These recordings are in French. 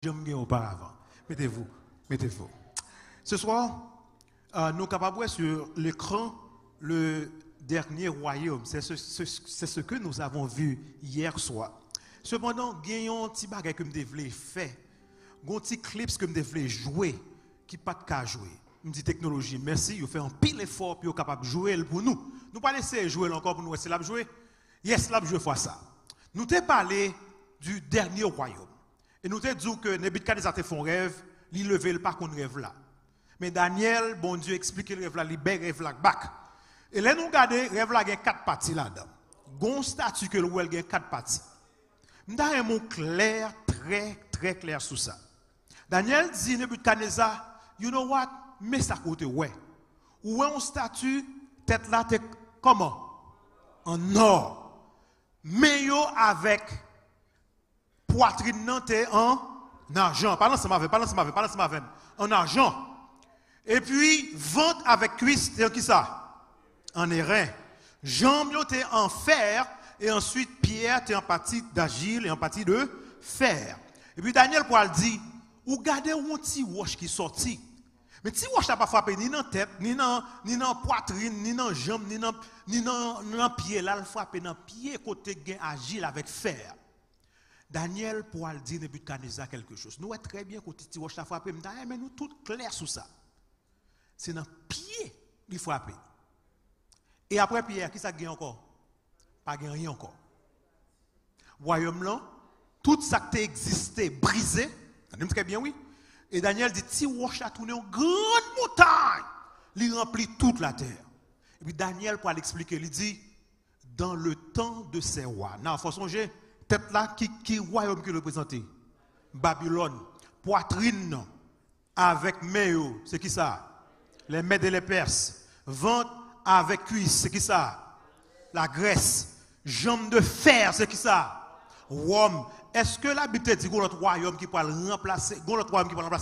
j'aime bien auparavant. Mettez-vous, mettez-vous. Ce soir, nous sommes capables de voir sur l'écran le dernier royaume. C'est ce que nous avons vu hier soir. Cependant, il y a un petit bagage que je voulais faire, un petit clip que je voulais jouer, qui n'est pas de cas jouer. Une petite technologie, merci, vous faites un pile effort pour être capable de jouer pour nous. Nous pas laisser jouer encore pour nous rester là pour jouer. Yes, là pour jouer fois ça. Nous t'ai parlé du dernier royaume. Et nous t'ai dit que Nebuchadnezzar te font rêve, il levé le pas qu'on rêve là. Mais Daniel, bon Dieu, explique le rêve là, libère rêve là back. Et là nous regardons, rêve là il y a 4 parties là-dedans. Gon statut que le rêve il y a 4 parties. Nous avons un mot clair, très clair sur ça. Daniel dit Nebuchadnezzar, you know what? Mais ça côté ouais. Ou un statut tête là t'es comment? En or. Mais yo avec poitrine non t'es en argent. Parlons ça m'avait. En argent. Et puis ventre avec cuisse t'es en qui ça? En airain. Jambes yo t'es en fer et ensuite pierre t'es en partie d'argile et en partie de fer. Et puis Daniel Poil dit ou gardez un petit roche qui sorti. Mais si roche n'a pas frappé ni dans tête, ni dans poitrine, ni dans jambe, ni dans pied, là il frappé dans pied côté gain agile avec fer. Daniel Poil dit Nebuchadnezzar quelque chose. Nous est très bien côté si roche n'a frappé, mais nous tout clair sur ça. C'est dans pied il frappé. Et après Pierre, qui ça gagne encore? Pas gagne rien encore. Royaume là, tout ça qui existait brisé, vous très bien oui. Et Daniel dit, si roche a tourné une grande montagne, il remplit toute la terre. Et puis Daniel, pour l'expliquer, il dit, dans le temps de ces rois. Non, il faut songer, tête là, qui royaume qui le représentait? Babylone. Poitrine, avec main, c'est qui ça? Les Mèdes et les Perses. Ventre avec cuisse, c'est qui ça? La Grèce. Jambes de fer, c'est qui ça? Rome. Est-ce que la Bible dit qu'on a un royaume qui peut remplacer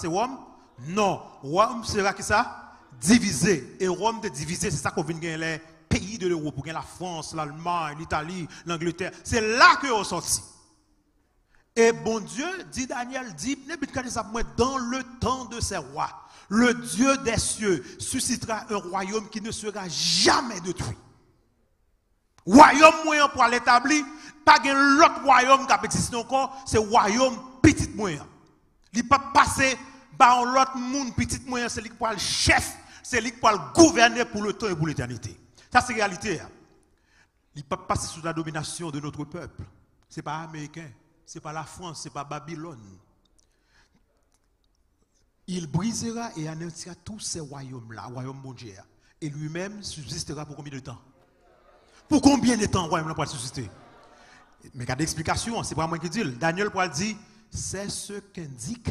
Rome? Non. Rome sera qui ça? Divisé. Et Rome de divisé, c'est ça qu'on vient gagner les pays de l'Europe, pour gagner la France, l'Allemagne, l'Italie, l'Angleterre. C'est là que sont sortis. Et bon Dieu, dit Daniel, dit Nebuchadnezzar, dans le temps de ces rois, le Dieu des cieux suscitera un royaume qui ne sera jamais détruit. Royaume moyen pour l'établir, pas l'autre royaume qui a existé encore, c'est royaume petit moyen. Il ne peut pas passer par l'autre monde petit moyen, c'est lui qui peut le chef, c'est lui qui peut le gouverner pour le temps et pour l'éternité. Ça c'est la réalité. Il ne peut pas passer sous la domination de notre peuple. Ce n'est pas américain, ce n'est pas la France, ce n'est pas Babylone. Il brisera et anéantira tous ces royaumes-là, royaume mondial. Et lui-même subsistera pour combien de temps? Pour combien de temps le royaume va subsister? Mais il y a des explications, c'est pas moi qui dis. Daniel Poil dit, c'est ce qu'indique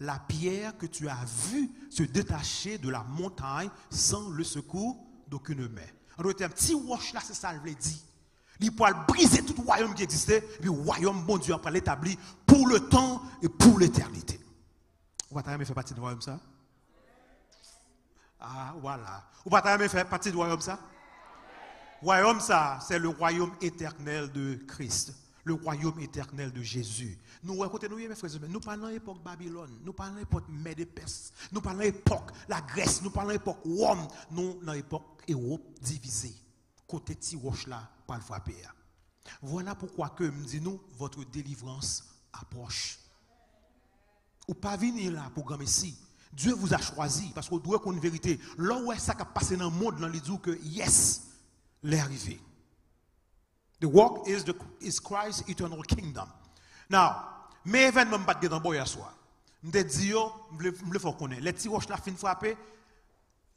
la pierre que tu as vue se détacher de la montagne sans le secours d'aucune main. En d'autres termes, petit roche là, c'est ça le dit. Il peut briser tout royaume qui existait, et puis le royaume bon Dieu après l'établir pour le temps et pour l'éternité. Vous va faire partie du royaume ça? Ah voilà. Vous va faire partie du royaume ça? Royaume, ça, c'est le royaume éternel de Christ, le royaume éternel de Jésus. Nous, écoutez, mes frères et sœurs, nous parlons de l'époque Babylone, nous parlons de l'époque Mèdes et Perses, nous parlons de l'époque la Grèce, nous parlons de l'époque Rome, nous, dans l'époque Europe divisée. Côté Tiroche là, pas le frapper. Voilà pourquoi que me dit nous, votre délivrance approche. Ou pas venir là pour grand Messie. Dieu vous a choisi parce qu'on doit connaître une vérité. Là où est ça qui a passé dans le monde, dans les jours que yes. L'arrivée. The work is Christ's eternal kingdom. Now, mes événements pas dans boya soir. Me dit yo, me faut connaître. Les petits roches la fin frappé,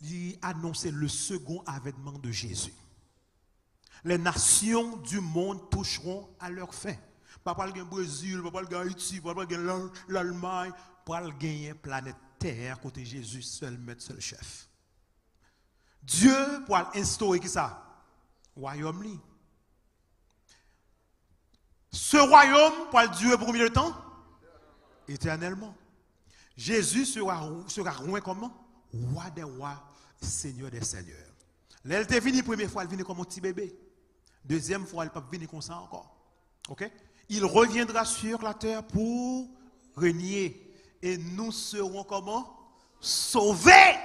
il annonçait le second avènement de Jésus. Les nations du monde toucheront à leur fin. Pas parler du Brésil, pas parler d'Haïti, pas parler de l'Allemagne, pas gagner planète Terre côté Jésus seul maître, seul chef. Dieu pour instaurer qui ça? Royaume li. Ce royaume pour durer pour combien de temps? Éternellement. Jésus sera roi comment? Roi des rois, Seigneur des seigneurs. Là, elle est venue première fois, elle vient comme un petit bébé. Deuxième fois, elle ne peut pas venir comme ça encore. OK? Il reviendra sur la terre pour régner. Et nous serons comment? Sauvés.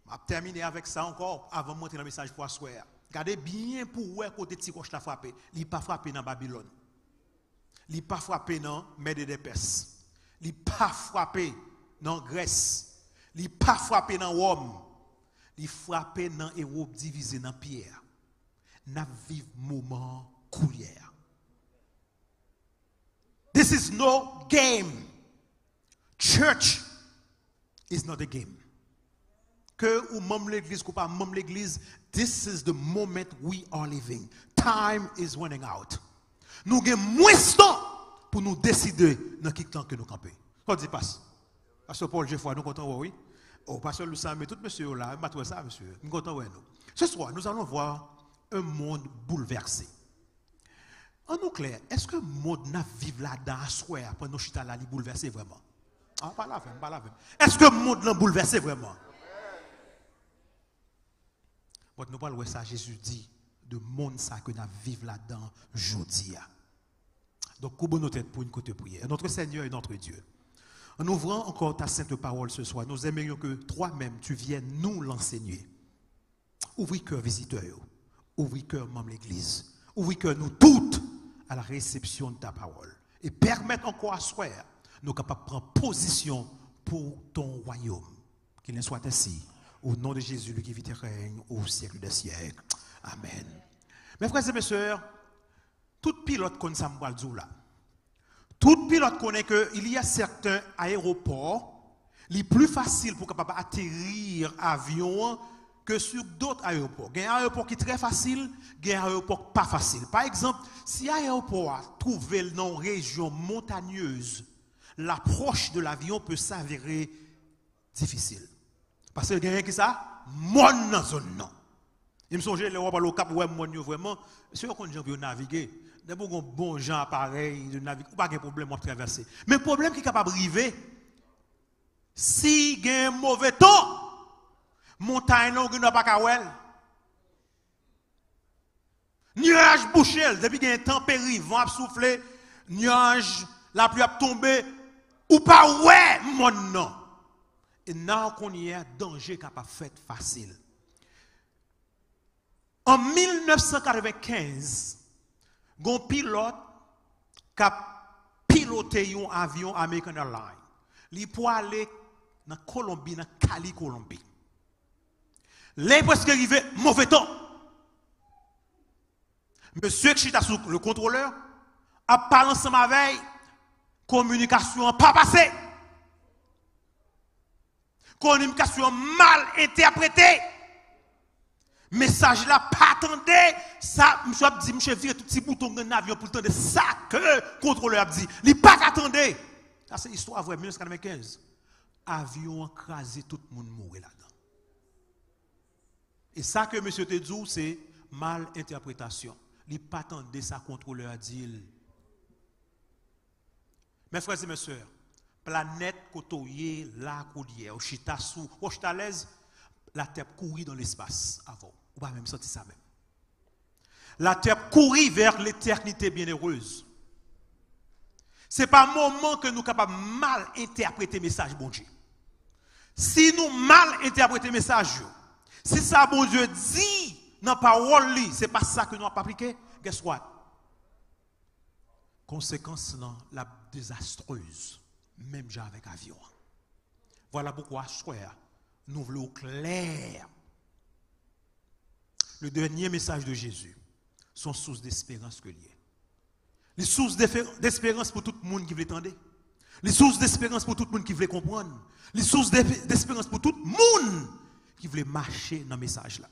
Je vais terminer avec ça encore avant de montrer le message pour asseoir. Regardez bien pour voir côté de Tikoche l'a frappé. Il n'a pas frappé dans Babylone. Il n'a pas frappé dans Médée des Perses. Il n'a pas frappé dans Grèce. Il n'a pas frappé dans Rome. Il a frappé dans Europe divisée dans pierre. N'a vivre moment coulière. This is no game. Church is not a game. Que ou même l'église, ou pas même l'église, this is the moment we are living. Time is running out. Nous avons moins de temps pour nous décider dans quel temps que nous camper. Qu'on dit passe. Pasteur Paul Geoffroy, nous comptons, oui. Oh, pasteur Loussa, mais tout monsieur là, je m'attends ça, monsieur. Nous comptons, oui, nous. Ce soir, nous allons voir un monde bouleversé. En nous clair, est-ce que le monde n'a vivre là-dedans à soir après nos chita là, il bouleversé vraiment? Ah, pas la même, pas la même. Est-ce que le monde l'a bouleversé vraiment? Bon, nous parlons de ça, Jésus dit, de monde ça que nous vivons là-dedans aujourd'hui. Donc, courbons nos têtes pour une côté prière. Notre Seigneur et notre Dieu. En ouvrant encore ta sainte parole ce soir, nous aimerions que toi-même, tu viennes nous l'enseigner. Ouvre cœur visiteur, ouvre cœur membre l'église, ouvre cœur nous toutes à la réception de ta parole. Et permettre encore à soi, nous capables de prendre position pour ton royaume. Qu'il en soit ainsi. Au nom de Jésus, lui qui vit et règne au siècle des siècles. Amen. Mes frères et mes sœurs, tout pilote connaît ça, là. Tout pilote connaît qu'il y a certains aéroports, les plus faciles pour capable atterrir avion que sur d'autres aéroports. Il y a un aéroport qui est très facile, il y a un aéroport pas facile. Par exemple, si l'aéroport a trouvé dans une région montagneuse, l'approche de l'avion peut s'avérer difficile. Parce que il y a rien qui ça, mon dans la zone non. Il me songe l'Europe au Cap, ouais, mon vraiment, c'est qu'on peut naviguer. D'abord, un bon gens appareil de naviguer, pas de problème à traverser. Mais le problème qui est capable d'arriver, si il y a un mauvais temps, montagne non, il n'y a pas qu'à ouel. Nuage bouché, depuis qu'il y a un tempérie, vent a soufflé, nuage, la pluie a tombé, ou pas ouais, mon non. Et là, qu'on y a danger capable de faire facile. En 1995, un pilote qui a piloté un avion American Airlines. Il pour aller dans Colombie, dans Cali, Colombie. Là, presque arrivé, mauvais temps. Monsieur qui est sous le contrôleur a parlé ensemble avec communication pas passée. Communication mal interprétée. Message là, pas attendez. Ça, monsieur a dit, monsieur vire tout petit bouton dans l'avion pour attendre ça que le contrôleur a dit. Il pas attendez. Ça, c'est l'histoire vraie, 1995. Avion écrasé, tout le monde mourit là-dedans. Et ça que monsieur te dit, c'est mal interprétation. Il pas attendez ça, contrôleur a dit. Mes frères et mes sœurs, planète côtoyée, la coulière, au chita sous, au chita l'aise, la terre courit dans l'espace avant. On va même sentir ça même. La terre courit vers l'éternité bienheureuse. Ce n'est pas un moment que nous sommes capables de mal interpréter le message, bon Dieu. Si nous mal interpréter le message, si ça, bon Dieu, dit dans la parole, ce n'est pas ça que nous n'avons pas appliqué, guess what? Conséquence dans la désastreuse, même déjà avec avion. Voilà pourquoi, frère, nous voulons clair. Le dernier message de Jésus, sont source d'espérance que lié. Les sources d'espérance pour tout le monde qui veut entendre. Les sources d'espérance pour tout le monde qui veut comprendre. Les sources d'espérance pour tout le monde qui veut marcher dans le message là.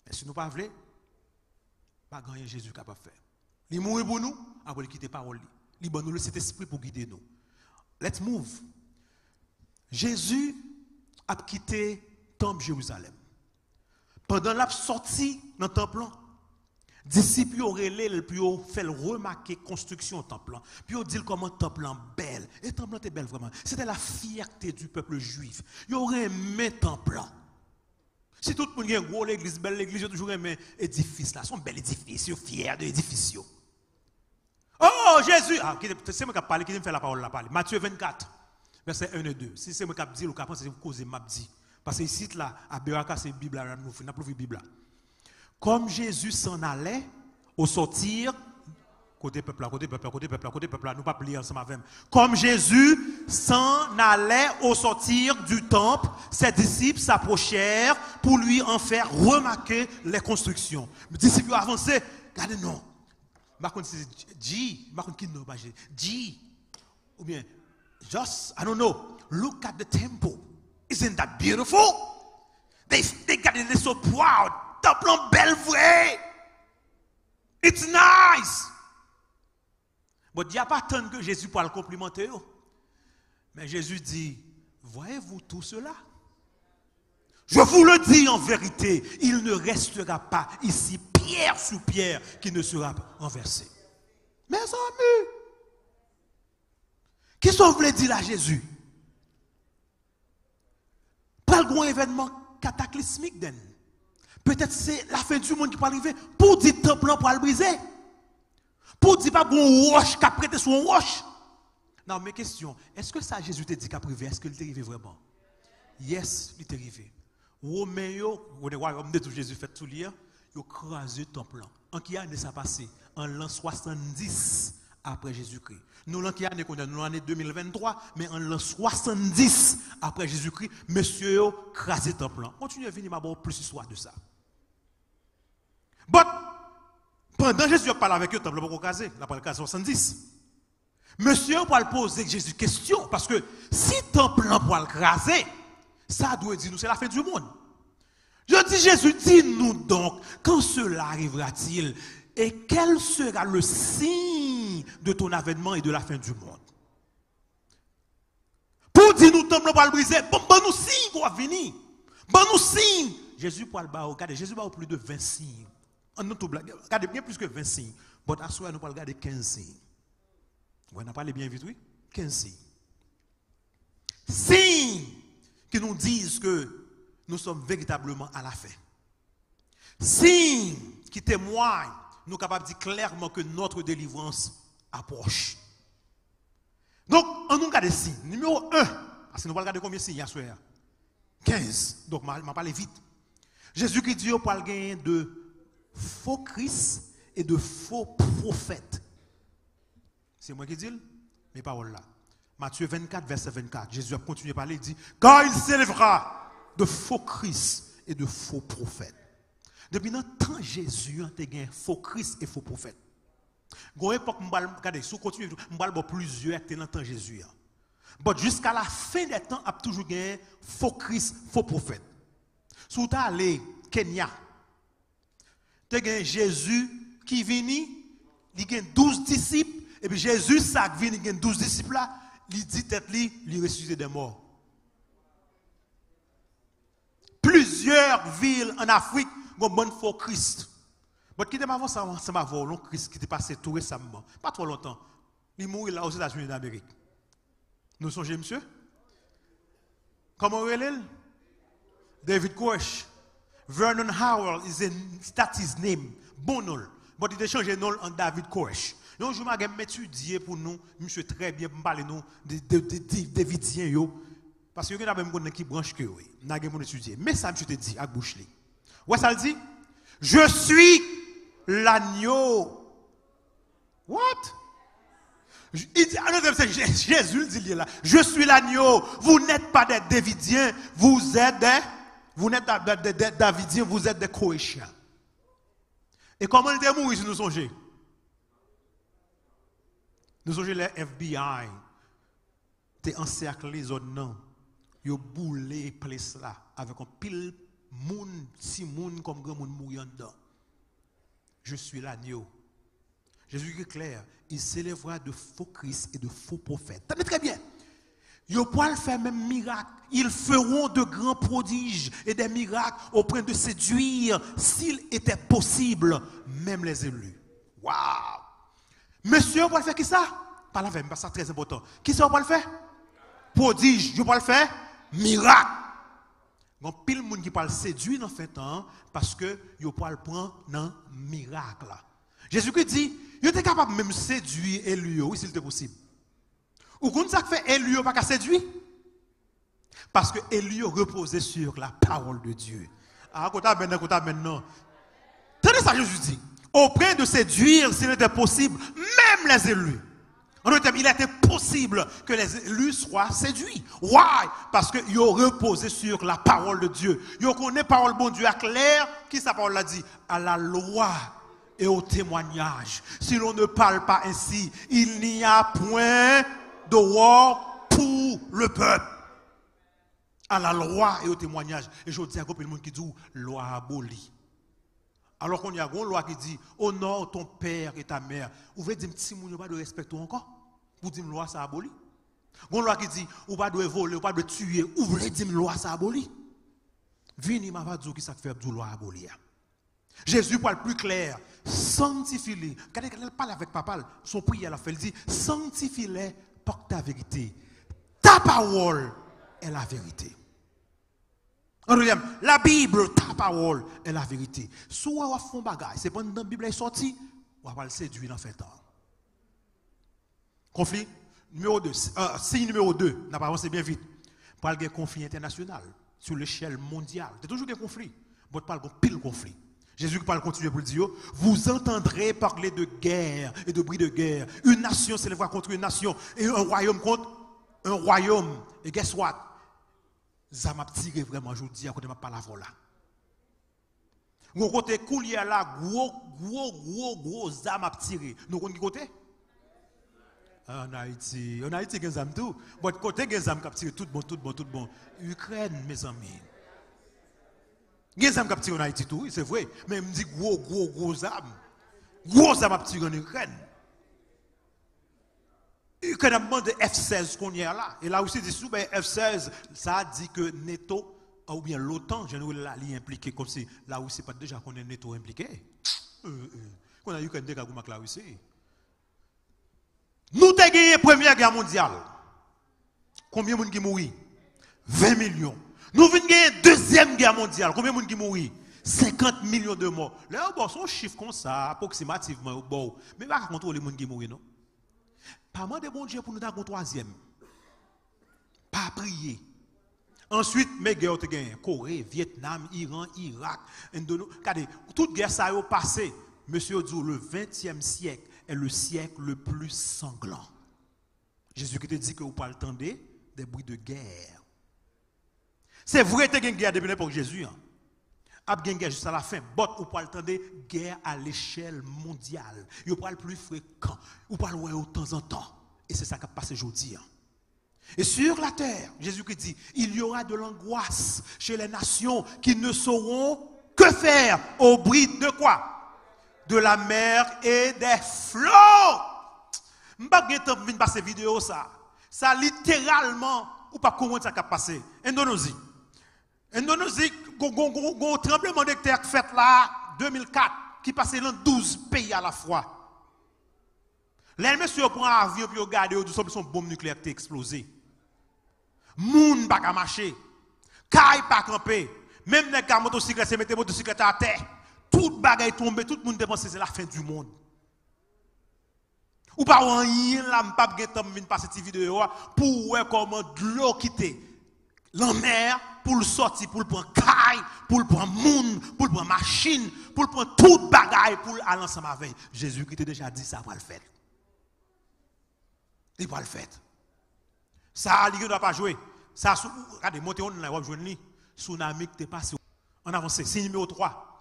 Mais si nous ne voulons pas gagner Jésus capable de faire. Il mourit pour nous, après il quitte la parole. Il donne nous cet esprit pour guider nous. Let's move. Jésus a quitté le temple de Jérusalem. Pendant la sortie dans le temple, les disciples ont fait remarquer la construction du temple. Puis ils ont dit comment le temple est belle. Et le temple était belle vraiment. C'était la fierté du peuple juif. Ils auraient aimé le temple. Si tout le monde a une grosse église, belle église, ils ont toujours aimé l'édifice. C'est un bel édifice, ils sont fiers de l'édifice. Oh, Oh, Jésus. Ah, c'est moi qui parle, qui me fait la parole, la parole. Matthieu 24, verset 1 et 2. Si c'est moi qui dis, ou qui pense, c'est cause m'a dit. Parce que ici, là, à Beraka, c'est la Bible, nous avons la Bible. Comme Jésus s'en allait, au sortir, côté peuple, nous pas plier ensemble avec. Comme Jésus s'en allait au sortir du temple, ses disciples s'approchèrent pour lui en faire remarquer les constructions. Les disciples ont avancé, regardez non. Par contre, c'est G, par contre, qui ne pas G, ou bien, just, I don't know, look at the temple. Isn't that beautiful? They got it, they're so proud. Temple en belle vrai. It's nice. Bon, il n'y a pas tant que Jésus pour le complimenter. Mais Jésus dit, voyez-vous tout cela? Je vous le dis en vérité, il ne restera pas ici pierre sur pierre qui ne sera renversée. Mes amis, qu'est-ce qu'on voulait dire à Jésus? Pas le grand événement cataclysmique. Peut-être c'est la fin du monde qui peut arriver pour dire temple pour le briser. Pour dire pas qu'on roche qui a prêté sur un roche. Non, mes questions, est-ce que ça Jésus t'a dit qu'à privé? Est-ce qu'il t'est arrivé vraiment? Yes, il t'est arrivé. Romain, le royaume de tout Jésus fait tout lire, il a crasé le temple. En quelle année ça passé? En l'an 70 après Jésus-Christ. Nous, l'an qui année, nous l'année 2023, mais en l'an 70 après Jésus-Christ, monsieur a crasé le temple. Continuez à venir m'avoir plus d'histoire de ça. But, pendant Jésus a parlé avec eux, le temple pour craser, il a parlé de 70. Monsieur a poser Jésus question, parce que si le temple pour le craser, ça doit dire nous, c'est la fin du monde. Je dis Jésus, dis-nous donc, quand cela arrivera-t-il et quel sera le signe de ton avènement et de la fin du monde? Pour dire nous, temple pour le briser, bon nous signe qu'on va venir. Bon nous signe. Jésus pour le bas, regardez, Jésus va plus de 20 signes. Regardez bien plus que 20 signes. Bon, à soi, nous pas regarder 15 signes. On a parlé bien vite, oui? 15 signes. Signes qui nous disent que nous sommes véritablement à la fin. Signes qui témoignent, nous sommes capables de dire clairement que notre délivrance approche. Donc, on nous regarde les signes. Numéro 1, parce que nous allons regarder combien de signes il y a soir. 15. Donc, je vais parler vite. Jésus qui dit qu'on parle de faux Christ et de faux prophètes. C'est moi qui dis mes paroles là. Matthieu 24, verset 24. Jésus a continué à parler, il dit, car il s'élèvera de faux Christ et de faux prophètes. Depuis longtemps, Jésus a eu faux Christ et faux prophètes. Quand époque, regardez, si vous continuez, je vais plusieurs qui ont temps Jésus. Mais jusqu'à la fin des temps, il y a toujours eu faux Christ, faux prophètes. Si vous allez au Kenya, tu as Jésus qui vient, il y a 12 disciples, et puis Jésus, ça vient, il y a 12 disciples là, il dit tête li, il ressuscite des morts. Plusieurs villes en Afrique ont bon faux Christ. Mais qui était avant ça, c'est ma voix, long Christ qui était passé tout récemment, pas trop longtemps. Il mourit là aux États-Unis d'Amérique. Nous songez, monsieur? Comment on l'appelle? David Koresh. Vernon Howell, that's his name. Bonol. But il a changé nom en David Koresh. Donc, je vais m'étudier pour nous, monsieur, très bien, pour parler nous de Davidiens. Parce que vous avez même qui branche que oui. Nous avons étudié. Mais ça, monsieur te dit, à bouche. Ouais, ça le dit? Je suis l'agneau. What? Il dit, Jésus dit là, je suis l'agneau. Vous n'êtes pas des Davidiens, vous êtes des Davidiens, vous êtes des Koréchiens. Et comment il est mort si nous songez? Nous songez les FBI. T'es encerclé zone non. Yo boulé place là avec un pile moun, si moun comme grand moun mourant dedans. Je suis l'agneau. Jésus est clair, il s'élèvera de faux Christ et de faux prophètes. Tenez très bien. Ils pourront faire même miracle. Ils feront de grands prodiges et des miracles au point de séduire, s'il était possible, même les élus. Waouh! Monsieur, on va le faire qui ça? Pas la même, parce que c'est très important. Qui ça, on va le faire? Prodige. Je vais le faire? Miracle. Il y a pile de monde qui parle séduire dans fait temps parce que ils pourront le prendre dans miracle. Jésus-Christ dit, Il était capable même de séduire Élie, oui, s'il était possible. Ou qu'on ça fait Élie pas qu'à séduire? Parce que Élie reposait sur la parole de Dieu. Ah, maintenant. Tenez ça, Jésus dit. Auprès de séduire, s'il était possible, même les élus. En d'autres termes, il était possible que les élus soient séduits. Why? Parce qu'ils ont reposé sur la parole de Dieu. Ils connaissent la parole de Dieu à clair. Qui sa parole l'a dit? À la loi et au témoignage. Si l'on ne parle pas ainsi, il n'y a point de war pour le peuple. À la loi et au témoignage. Et je dis à le monde qui dit loi abolie. Alors qu'on y a une loi qui dit honore ton père et ta mère. Vous voulez dire si vous n'avez pas de respect encore? Vous dites loi ça abolie. Une loi qui dit ou pas de voler, ou pas de tuer. Vous voulez dire loi ça abolie? Vini m'a pas dit qui ça fait loi abolie. Jésus parle plus clair. Sanctifie-les. Quand elle parle avec papa, son prière la fait, il dit sanctifie-les par ta vérité. Ta parole est la vérité. En deuxième, la Bible, ta parole est la vérité. Soit on fait un bagage, c'est pendant que la Bible est sortie, on va le séduire dans le temps. Conflit numéro 2. Signe numéro 2, n'a pas avancé bien vite. Parle de conflit international sur l'échelle mondiale. C'est toujours des conflits. Vous parlez de pile conflit. Jésus parle continue pour dire, vous entendrez parler de guerre et de bruit de guerre. Une nation s'élèvera contre une nation et un royaume contre un royaume. Et guess what? Ça m'a tiré vraiment, je vous dis, à côté de ma parole là. Mon côté coulier là, gros, ça m'a tiré. Nous, on côté? En Haïti, il y a des âmes tout. Votre côté, il y a des âmes qui tiré tout bon. Ukraine, mes amis. Il y a des âmes qui tiré en Haïti tout, c'est vrai. Mais il me dit gros âmes. Gros âmes qui tiré en Ukraine. Quand on demande de F-16 qu'on y a là, et là aussi, dit F-16, ça dit que NATO, ou bien l'OTAN, je ne là, impliqué comme si là aussi, pas déjà qu'on est NATO impliqué. Qu'on a eu qu'un dégât comme là aussi. Nous avons gagné la Première Guerre mondiale. Combien de gens qui mourent? 20 millions. Nous venons gagner la Deuxième Guerre mondiale. Combien de gens qui mourent? 50 millions de morts. Là, bon, son chiffre comme ça, approximativement, bon, mais pas contrôler les gens qui mourent, non? Pas mal de bon Dieu pour nous avoir un troisième. Pas prier. Ensuite, mes guerres ont gagné. Corée, Vietnam, Iran, Irak, Indonésie. Regardez, toute guerre ça a passé. Monsieur dit, le 20e siècle est le siècle le plus sanglant. Jésus qui te dit que vous pas entendre des bruits de guerre. C'est vrai que tu as une guerre depuis l'époque de Jésus. Il y a une guerre jusqu'à la fin. Mais vous pas entendre guerre à l'échelle mondiale. Vous pas le plus fréquent. Vous pas le voir de temps en temps. Et c'est ça qui a passé aujourd'hui. Et sur la terre, Jésus qui dit, il y aura de l'angoisse chez les nations qui ne sauront que faire au bruit de quoi? De la mer et des flots. Je ne sais pas si vous passer vidéo ça. Ça littéralement, ou pas comment ça a passé. Indonésie, un tremblement de terre fait là, 2004, qui passait dans 12 pays à la fois. Les messieurs prennent un avion et regardent où son bombe nucléaire qui a explosé. Moun pas marcher. Caille pas camper. Même les gars motocyclettes se mettent motocyclette à terre. Tout bagaille tombe, tout le monde pense que c'est la fin du monde. Ou pas rien là, m'pas pas temps venir passer cette vidéo pour voir comment de l'eau quitter la mer pour le sortir, pour le prendre caille, pour le prendre moun, pour le prendre machine, pour le prendre tout bagaille pour aller ensemble avec Jésus qui t'a déjà dit ça va le faire. Il va le faire. Ça, il ne doit pas jouer. Ça, regardez, montez on là, vous jouez tsunami qui est passé. On avance, c'est numéro 3.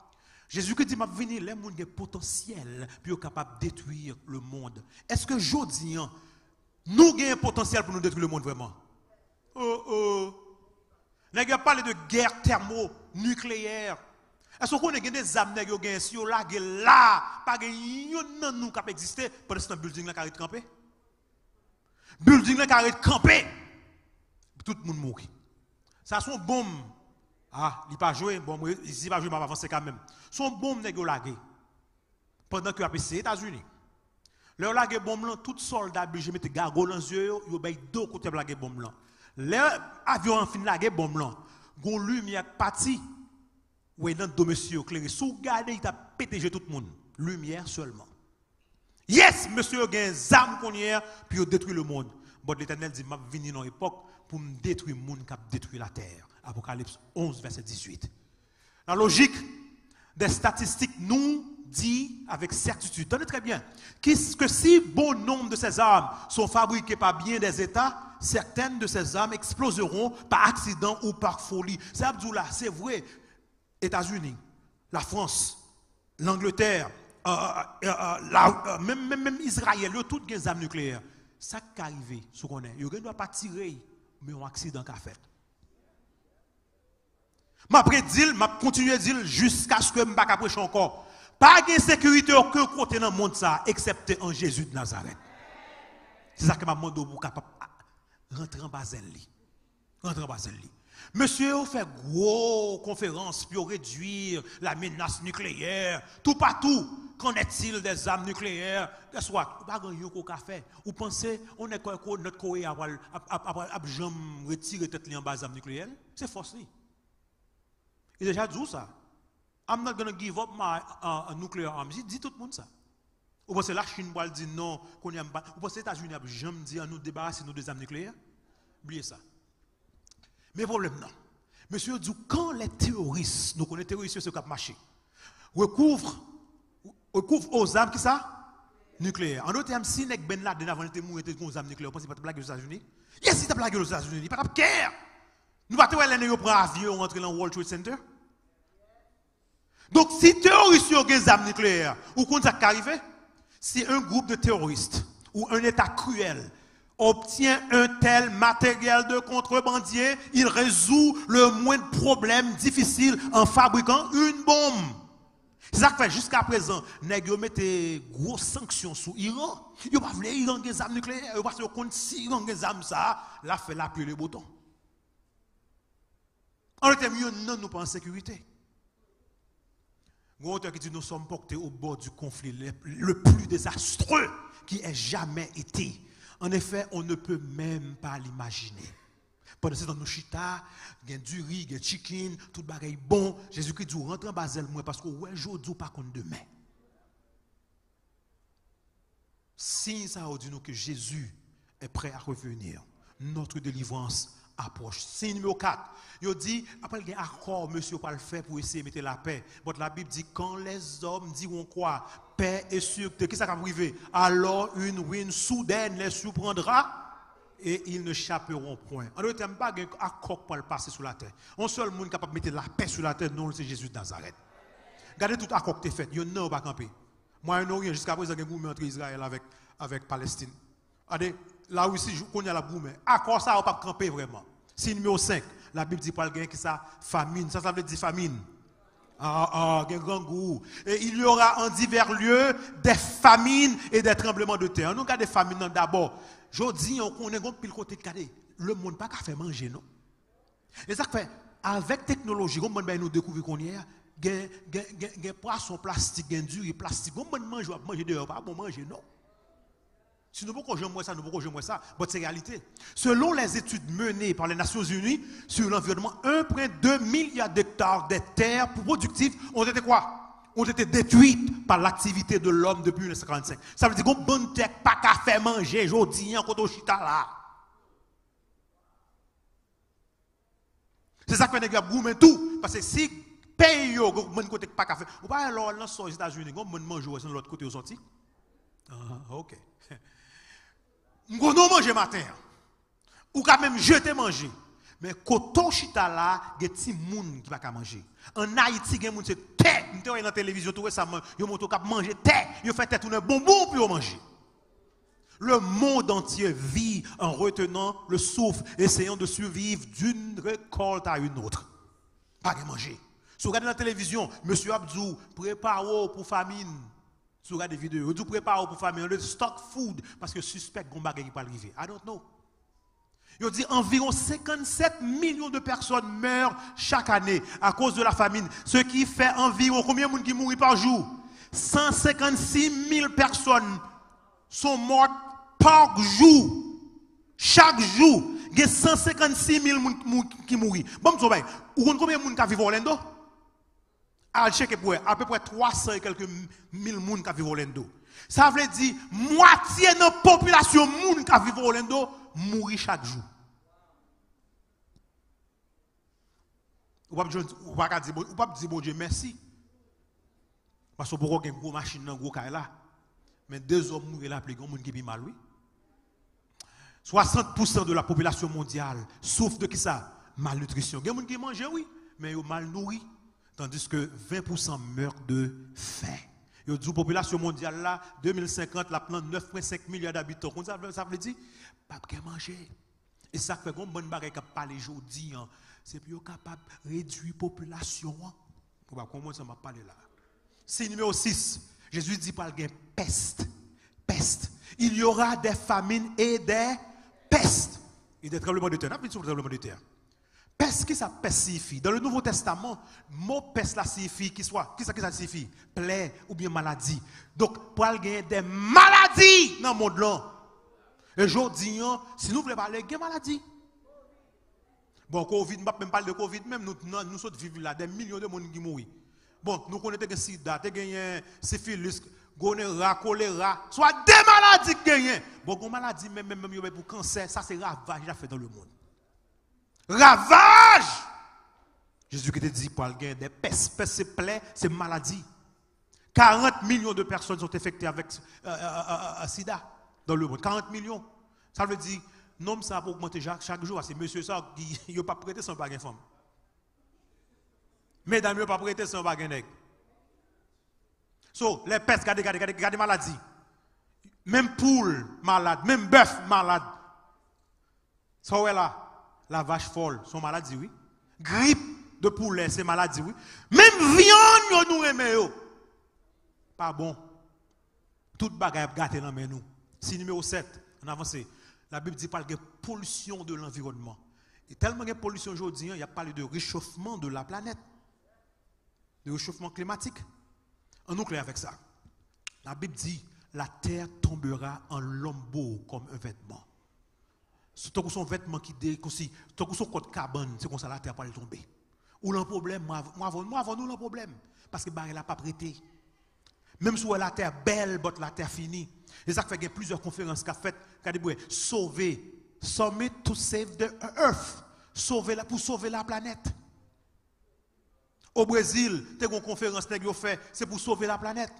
Jésus qui dit, m'a venir, les gens ont un potentiel pour être capable de détruire le monde. Est-ce que aujourd'hui, nous avons un potentiel pour nous détruire le monde vraiment? Nous avons parlé de guerre thermonucléaire. Est-ce qu'on a des âmes qui ont gagné si on l'a là, pas de nous qui existé pendant ce building là qui a été campé? Building là qui a été campé. Tout le monde mourit. Ça sont bombe. Ah, il pas joué, bon, ici pas joué, mais avancer quand même. Son bombe n'est pas lagué. Pendant que a passé aux États-Unis. Leur lagué bombe là, tout soldat obligé mettre gargole dans les yeux, ils obéissent deux côtés de lagué bombe là. Leur avion fin lagué bombe là, gon lumière parti. Ouais dans deux monsieur éclairé, sous garder il t'a pété tout le monde. Lumière seulement. Yes, monsieur a des âmes qu'on y a, puis il détruit le monde. Bon, l'Éternel dit, m'a venu dans l'époque pour me détruire le monde qui a détruit la terre. Apocalypse 11, verset 18. La logique des statistiques nous dit avec certitude, tenez très bien, que si bon nombre de ces armes sont fabriquées par bien des États, certaines de ces armes exploseront par accident ou par folie. C'est Abdoullah, c'est vrai. États-Unis, la France, l'Angleterre, même Israël, ils ont toutes des armes nucléaires. Ça qui est arrivé, ce qu'on est, ils ne doivent pas tirer, mais un accident qu'a fait. Je continue à dire jusqu'à ce que je ne pas prêcher encore. Pas de sécurité aucun côté dans le monde, excepté en Jésus de Nazareth. C'est ça que je demande pour capable rentrer en Basel. Rentrer en Basel. Monsieur, on fait gros conférences pour réduire la menace nucléaire. Tout partout. Qu'en est-il des armes nucléaires? Qu'est-ce que pas grand-chose qu'on fait. Vous pensez, on est notre Corée à jamais retirer tête en bas des armes nucléaires? C'est forcé. Il a déjà dit ça. I'm not going to give up my nuclear arms. Dit tout le monde ça. Vous pensez la Chine va dire non, qu'on y a pas. Vous pensez les États-Unis ont jamais dit à nous débarrasser nos des armes nucléaires? Oubliez ça. Mais problème non. Monsieur dit quand les terroristes, nous connaissons les terroristes ce qui marché, recouvrent aux armes qui ça nucléaires. En d'autres termes, si Nek Ben Laden avant de mourir avec des armes nucléaires, vous pensez pas de blague aux États-Unis? Yes, si tu blague aux États-Unis, pas de guerre. Nous ne pouvons pas aller prendre avion rentrer dans le World Trade Center. Donc, si terroristes ont des armes nucléaires, ou qu'on ça arrive, si un groupe de terroristes ou un État cruel obtient un tel matériel de contrebandier, il résout le moindre problème difficile en fabriquant une bombe. C'est ça que fait jusqu'à présent, nèg yo mette grosses sanctions sur Iran. Yo pas voulu Iran des armes nucléaires, parce que contre si Iran des armes ça, là fait l'appuyer le bouton. En réalité, nous ne pas en sécurité. Auteur qui dit nous sommes portés au bord du conflit le plus désastreux qui ait jamais été. En effet, on ne peut même pas l'imaginer. Pendant ce temps, nous chita, il y a du riz, il y a du chicken, tout le bagage bon. Jésus-Christ dit rentre en Basel moi parce que ouais, aujourd'hui pas contre demain. Si ça dit nous que Jésus est prêt à revenir, notre délivrance approche. Signe numéro 4. Il dit, après il y a un accord, monsieur, pas le faire pour essayer de mettre la paix. Mais la Bible dit, quand les hommes diront quoi? Paix et sûreté. Qu'est-ce qui va arriver? Alors une ruine soudaine les surprendra et ils ne chapperont point. En d'autres termes, pas un accord pour le passer sur la terre. Un seul monde capable de mettre la paix sur la terre, non, c'est Jésus de Nazareth. Regardez tout accord qui est fait. Il n'y a pas camper. Moi, je n'ai rien jusqu'à présent, il y a un gouvernement entre Israël avec Palestine. Regardez, là où ici, on a la boum. Accord ça, on ne peut pas camper vraiment. C'est numéro 5. La Bible dit pas le gain qui ça famine. Ça veut dire famine. Grand goût. Et il y aura en divers lieux des famines et des tremblements de terre. Nous regardons des famines d'abord. Je dis, on connaît un pile côté de le monde pas qu'à faire manger, non? Et ça fait, avec technologie, comme nous découvrir qu'on y a, des poissons plastiques, des durs plastique. Comme on manger dehors, pas bon manger, non? Si nous ne pouvons pas ça, nous ne pouvons pas ça. Mais c'est réalité. Selon les études menées par les Nations Unies sur l'environnement, 1,2 milliard d'hectares de terres productives ont été quoi? Ont été détruites par l'activité de l'homme depuis 1945. Ça veut dire qu'on bonne terre pas qu'à faire manger, aujourd'hui, en côté chita là. C'est ça que fait des tout. Parce que si pays yo bon côté pas qu'à faire, ou pas alors dans les États-Unis, on bon manger sur l'autre côté aux sorti. OK. On manger matin. Ou quand même jeter manger. Mais quand chita là, il y a des gens qui pas manger. En Haïti, il y a des gens qui terre, on dans la télévision tout récemment, ils ont manger terre, ils fait tout un bonbon pour manger. Le monde entier vit en retenant le souffle, essayant de survivre d'une récolte à une autre. Pas de manger. Si vous regardez la télévision, monsieur Abdou, préparez pour famine. Si vous regardez des vidéos, vous préparez pour famille, le stock food, parce que suspect qu'on va pas arriver. I don't know. Il dit environ 57 millions de personnes meurent chaque année à cause de la famine. Ce qui fait environ combien de gens qui mourent par jour? 156 000 personnes sont mortes par jour. Chaque jour, il y a 156 000 qui mourent. Bon, vous savez combien de gens qui vivent au Orlando? À peu près 300 et quelques mille personnes qui vivent au Orlando. Ça veut dire, moitié de la population qui vit à Orlando mourit chaque jour. Ou pas dire bon Dieu merci. Parce que pour une grosse machine, une grosse là. Mais 2 hommes mourent là, plus grand monde qui vit mal, oui. 60% de la population mondiale souffre de qui ça? Malnutrition. Il y a des gens qui mangent, oui, mais ils sont mal nourris. Tandis que 20% meurent de faim. Il y a la population mondiale là, 2050, la plante 9,5 milliards d'habitants. Ça veut dire, pas de manger. Et ça fait qu'on bonne bagaille qui parle aujourd'hui, c'est pour capable de réduire la population. Comment ça m'a parlé là? C'est numéro 6. Jésus dit par le peste. Peste. Il y aura des famines et des pestes. Et des tremblements de terre. On a vu sur le tremblement de terre. Peste, qui ça peste signifie? Dans le Nouveau Testament, le mot peste là signifie qui ça signifie? Plaie ou bien maladie. Donc, pour gagner des maladies dans le monde là. Et aujourd'hui, si nous voulons parler, il y a des maladies. Bon, Covid, je ne même parler de Covid, même nous sommes vivants là, des millions de monde qui mourent. Bon, nous connaissons le sida, le syphilis, gonorrhée, choléra, soit des maladies qui gagnent. Bon, une maladie, même pour cancer, ça c'est ravage qu'il a fait dans le monde. Ravage! Jésus qui te dit pour le gain des pestes, peste c'est plaie, c'est maladie. 40 millions de personnes sont infectées avec sida dans le monde. 40 millions. Ça veut dire, non, ça va augmenter chaque jour. C'est monsieur ça qui n'a pas prêté son bagage femme. Mesdames, ne pas prêter son bagage nègre. So, les pestes, regardez maladie. Même poule malade, même bœuf malade. Ça ouais là, la vache folle, son maladie, oui. Grippe de poulet, c'est maladie, oui. Même viande, nous aimons. Pas bon. Toute bagaille gâté dans nous. Si numéro 7, on avance. La Bible dit parle de pollution de l'environnement. Et tellement de pollution aujourd'hui, il y a parlé de réchauffement de la planète. De réchauffement climatique. On nous clair avec ça. La Bible dit la terre tombera en lambeaux comme un vêtement. C'est comme son vêtement qui découssit, tant que son code carbone, c'est comme ça la terre va tomber. Ou le problème, moi avant nous le problème parce que barre n'a pas prêté. Même si la terre belle, but la terre finie. Et ça fait qu'il y a plusieurs conférences qu'a fait sauver, Summit to Save the Earth, pour sauver la planète. Au Brésil, il y a une conférence qui a fait, c'est pour sauver la planète.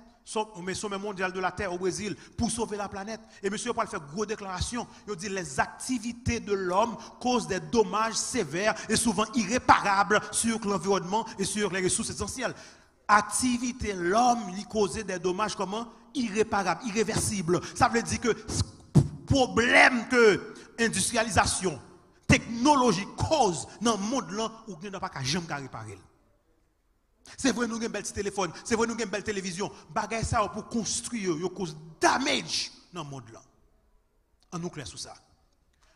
Mais sommet mondial de la Terre au Brésil, pour sauver la planète. Et monsieur Paul fait une grosse déclaration. Il dit les activités de l'homme causent des dommages sévères et souvent irréparables sur l'environnement et sur les ressources essentielles. Activité, l'homme lui causait des dommages comment? Irréparables, irréversibles. Ça veut dire que problème que industrialisation, technologie cause dans le monde là, où il n'y a pas qu'à jamais réparer. C'est vrai nous avons un bel téléphone, c'est vrai nous avons une belle télévision. Bagay ça pour construire, il cause damage dans le monde là. On nous clair sur ça.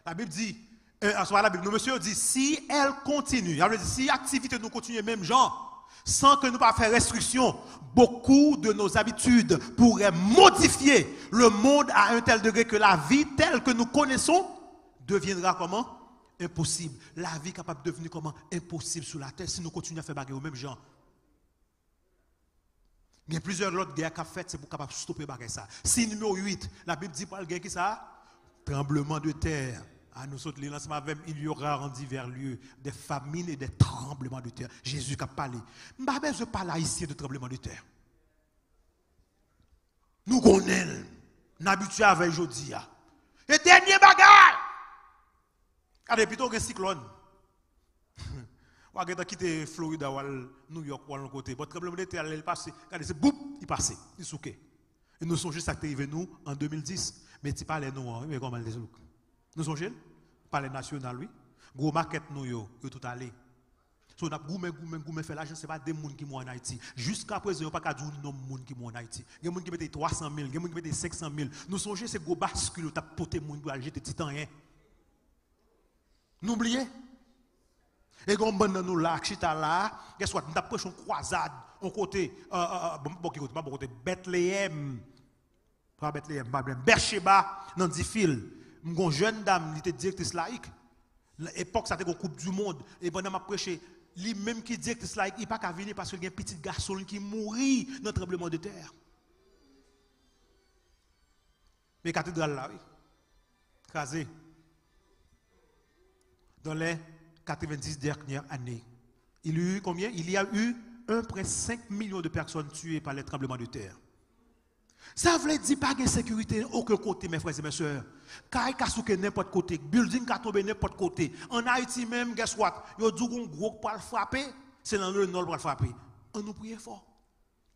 La Bible dit, la Bible, monsieur dit, si elle continue, si l'activité nous continue même genre, sans que nous pas faire restriction, beaucoup de nos habitudes pourraient modifier le monde à un tel degré que la vie telle que nous connaissons deviendra comment? Impossible. La vie est capable de devenir comment? Impossible sur la terre si nous continuons à faire bagarre au même genre. Il y a plusieurs autres guerres qu'a fait, c'est pour capable stopper bagarre ça. Si numéro 8, la Bible dit pas le guerre qui ça? Tremblement de terre. À nous autres, les lancements il y aura en divers lieux des famines et des tremblements de terre. Jésus a parlé. Je parle ici de tremblements de terre. Nous connaissons, nous habitués avec aujourd'hui. Et dernier bagarre. Regardez, plutôt qu'un cyclone. Ou à quitter Florida ou New York ou à l'autre côté. Votre tremblement de terre, il passe. Regardez, c'est boum, il passe. Il souke. Et nous sommes juste arrivés nous en 2010. Mais tu parles nous, mais comment les autres? Nous sommes jeunes, parler national, oui. Gros market nous, yo tout allé. So, on a goumé fait l'argent, ce n'est pas des gens qui sont en Haïti. Jusqu'à présent, il n'y a pas de gens qui sont en Haïti. Il y a des gens qui mettent 300 000, il y a des gens qui mettent 500 000. Nous sommes ces gros bascules, tu as porté les gens pour aller jeter titan. N'oubliez. Et quand on nous là, chita là, qu'est-ce que nous avons pris une croisade, on côté, Bethléem. Pas Bethléem, Bercheba, dans 10 fils. Une jeune dame, qui était directrice laïque. L'époque, ça était une Coupe du Monde. Et pendant ma prêché, lui-même qui directrice laïque, il n'est pas qu'à venir parce qu'il y a un petit garçon qui mourit dans le tremblement de terre. Mais cathédrale là, oui. Crasé. Dans les 90 dernières années. Il y a eu combien? Il y a eu 1,5 million de personnes tuées par les tremblements de terre. Ça veut dire pas de sécurité aucun côté, mes frères et mes soeurs. Kay kasouke n'importe côté, building ka tombe n'importe côté. En Haïti même, guess what? Yo dit qu'on gros pour le frapper, c'est dans le nord pour le frapper. On nous prie fort.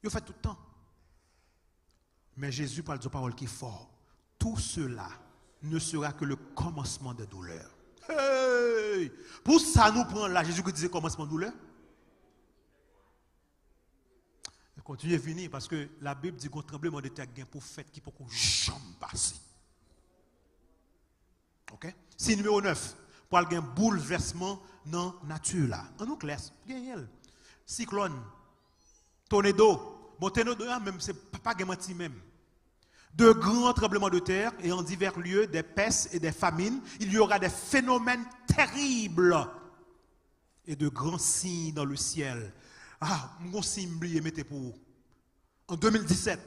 Yo fait tout le temps. Mais Jésus parle de parole qui est fort. Tout cela ne sera que le commencement de douleur. Hey! Pour ça nous prend là, Jésus qui disait commencement de douleur. Continuez à venir parce que la Bible dit qu'un tremblement de terre est un prophète qui peut jamais passer. Ok? C'est numéro 9. Pour avoir un bouleversement dans la nature là. En nous clair, gagnel. Cyclone, tornado. Bon, tornado même c'est pas menti même. De grands tremblements de terre et en divers lieux, des pestes et des famines, il y aura des phénomènes terribles et de grands signes dans le ciel. Ah, mon signe mettez pour vous. En 2017,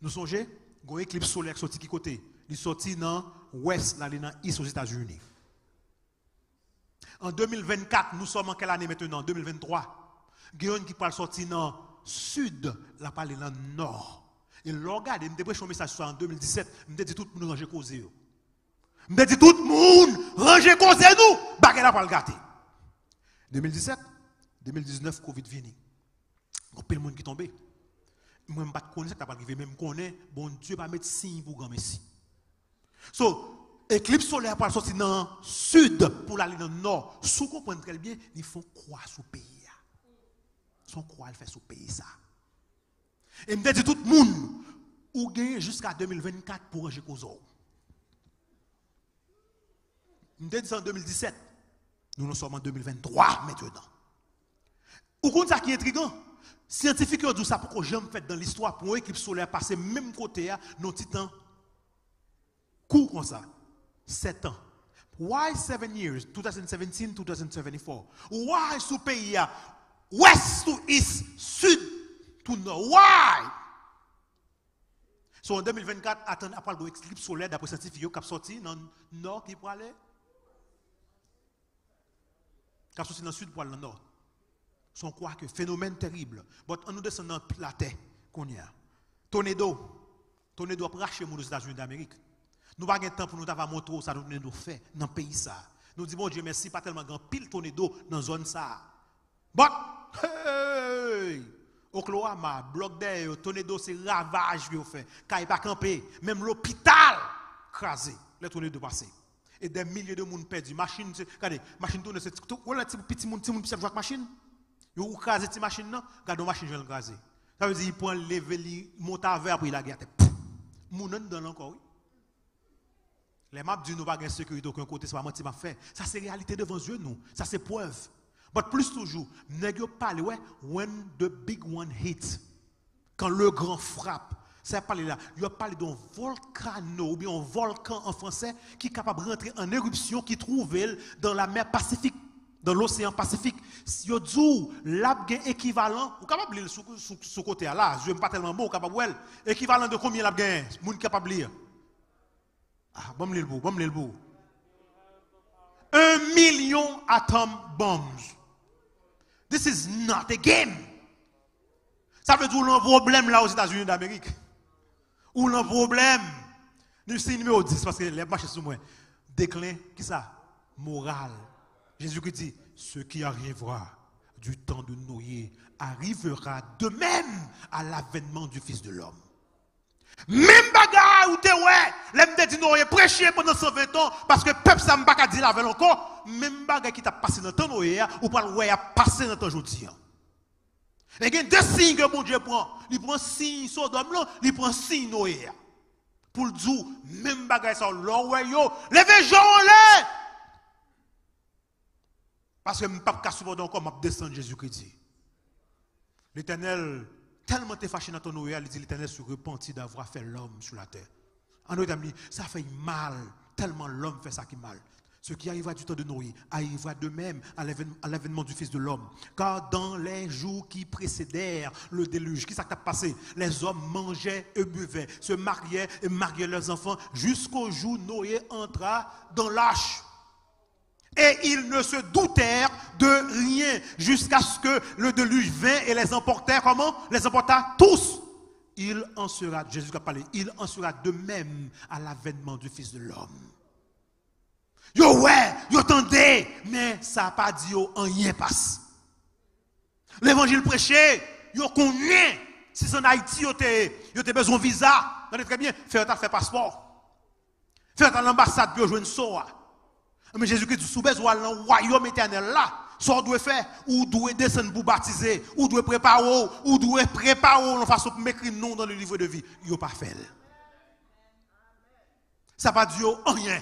nous songez, il y a un éclipse solaire qui sorti qui côté? Il est sorti dans l'ouest, dans l'est aux États-Unis. En 2024, nous sommes en quelle année maintenant? 2023. Il y a un qui parle sortir dans le sud, la parle dans le nord. Et l'organe, je me dépêche un message en 2017, je me dis tout le monde ranger causé. Je me dis tout le monde ranger causé nous, baguette la parle gâté. 2017, 2019, Covid vini. Il y a plein de monde qui tombe. Moi, je ne connais pas ce qui arrivé, même connais, bon Dieu va mettre signe pour grand Messie. So, éclipse solaire pour sortir dans le sud pour aller dans le nord. Si vous comprenez très bien, ils font croix sous le pays. Son croix, elle fait sous le pays ça. Et je me dis tout le monde, ou gagne jusqu'à 2024 pour ranger Kozo. Je me dis en 2017, nous sommes en 2023 maintenant. Ou compte ça qui est intriguant, scientifiques ont dit ça pour que jamais fait dans l'histoire pour une équipe solaire passer même côté nos titans court comme ça 7 ans. Why 7 years? 2017, 2074. Why sous pays ouest to east, sud to nord? Why? So en 2024, attend après le éclipse solaire d'après scientifiques qui a sorti dans le nord qui pour aller, qui a sorti dans le sud pour aller dans le nord. Son quoi que phénomène terrible. Mais en nous descendant la terre qu'on y a. Tornado pour racheter les États-Unis d'Amérique. Nous n'avons pas de temps pour nous avoir montré ça nous fait dans le pays ça. Nous disons bon Dieu merci pas tellement grand pile tornado dans la zone ça. But hey, Oklahoma, bloc d'air, tornado c'est ravage que fait. Quand il pas camper, même l'hôpital crasé, les tornados passés. Et des milliers de monde perdus. Machine, regardez, machine tourne c'est tout. Voilà petit monde qui jouer machine. Yo crase cette machine là, garde machine je crase. Ça veut dire il prend lever li monte vers après la guerre. Moun dans encore oui. Les maps dit nous pas gain sécurité aucun côté, c'est pas menti m'a fait. Ça c'est réalité devant yeux nous. Ça c'est preuve. Mais plus toujours, nèg yo parle ouais when the big one hit. Quand le grand frappe. Ça parle là, il a parlé d'un volcano ou bien un volcan en français qui est capable de rentrer en éruption qui trouve dans la mer Pacifique. Dans l'océan Pacifique, si vous dites l'abgain équivalent, vous êtes capable de lire ce côté là, je ne pas tellement bon, capable de équivalent de combien l'abgain, vous êtes capable de lire. Ah, bon le bout. 1 million atom bombs. This is not a game. Ça veut dire qu'il y a un problème là aux États-Unis d'Amérique. Ou un problème. C'est numéro 10 parce que les marchés sont moins. Déclin, qui ça? Moral. Jésus qui dit, ce qui arrivera du temps de Noé arrivera de même à l'avènement du Fils de l'homme. Même bagarre ou te ouais, l'aime dit Noé prêché pendant 120 ans parce que peuple ça m'a pas dit la veille encore, même bagarre qui t'a passé dans le temps Noé ou pas ouais a passé dans le temps aujourd'hui. Et il y a deux signes que mon Dieu prend. Il prend signe Sodome là, il prend signe Noé. Pour le dire, même bagarre ça l'on ouais yo, levez Jean là. Parce que je ne peux pas souvent encore descendre Jésus-Christ. L'Éternel, tellement t'es fâché dans ton Noé, il dit l'Éternel se repentit d'avoir fait l'homme sur la terre. En d'autres termes, ça fait mal, tellement l'homme fait ça qui mal. Ce qui arrivera du temps de Noé arrivera de même à l'avènement du Fils de l'homme. Car dans les jours qui précédèrent le déluge, qui s'est passé? Les hommes mangeaient et buvaient, se mariaient et mariaient leurs enfants, jusqu'au jour où Noé entra dans l'arche. Et ils ne se doutèrent de rien, jusqu'à ce que le déluge vint et les emportèrent. Comment? Les emporta tous. Il en sera, Jésus a parlé, il en sera de même à l'avènement du Fils de l'homme. Yo ouais, yo tendez, mais ça n'a pas dit yo rien passe. L'évangile prêché, yo connaît. Si c'est en Haïti, yo te besoin de visa. Vous très bien, faire passeport. Faire à l'ambassade pour jouer une soa. Mais Jésus-Christ dit, sous besoin dans le royaume éternel là, ça doit faire, ou doit descendre pour baptiser, ou doit préparer, de façon pour m'écrire non dans le livre de vie. Yo pas fait. Ça pas dit yo rien.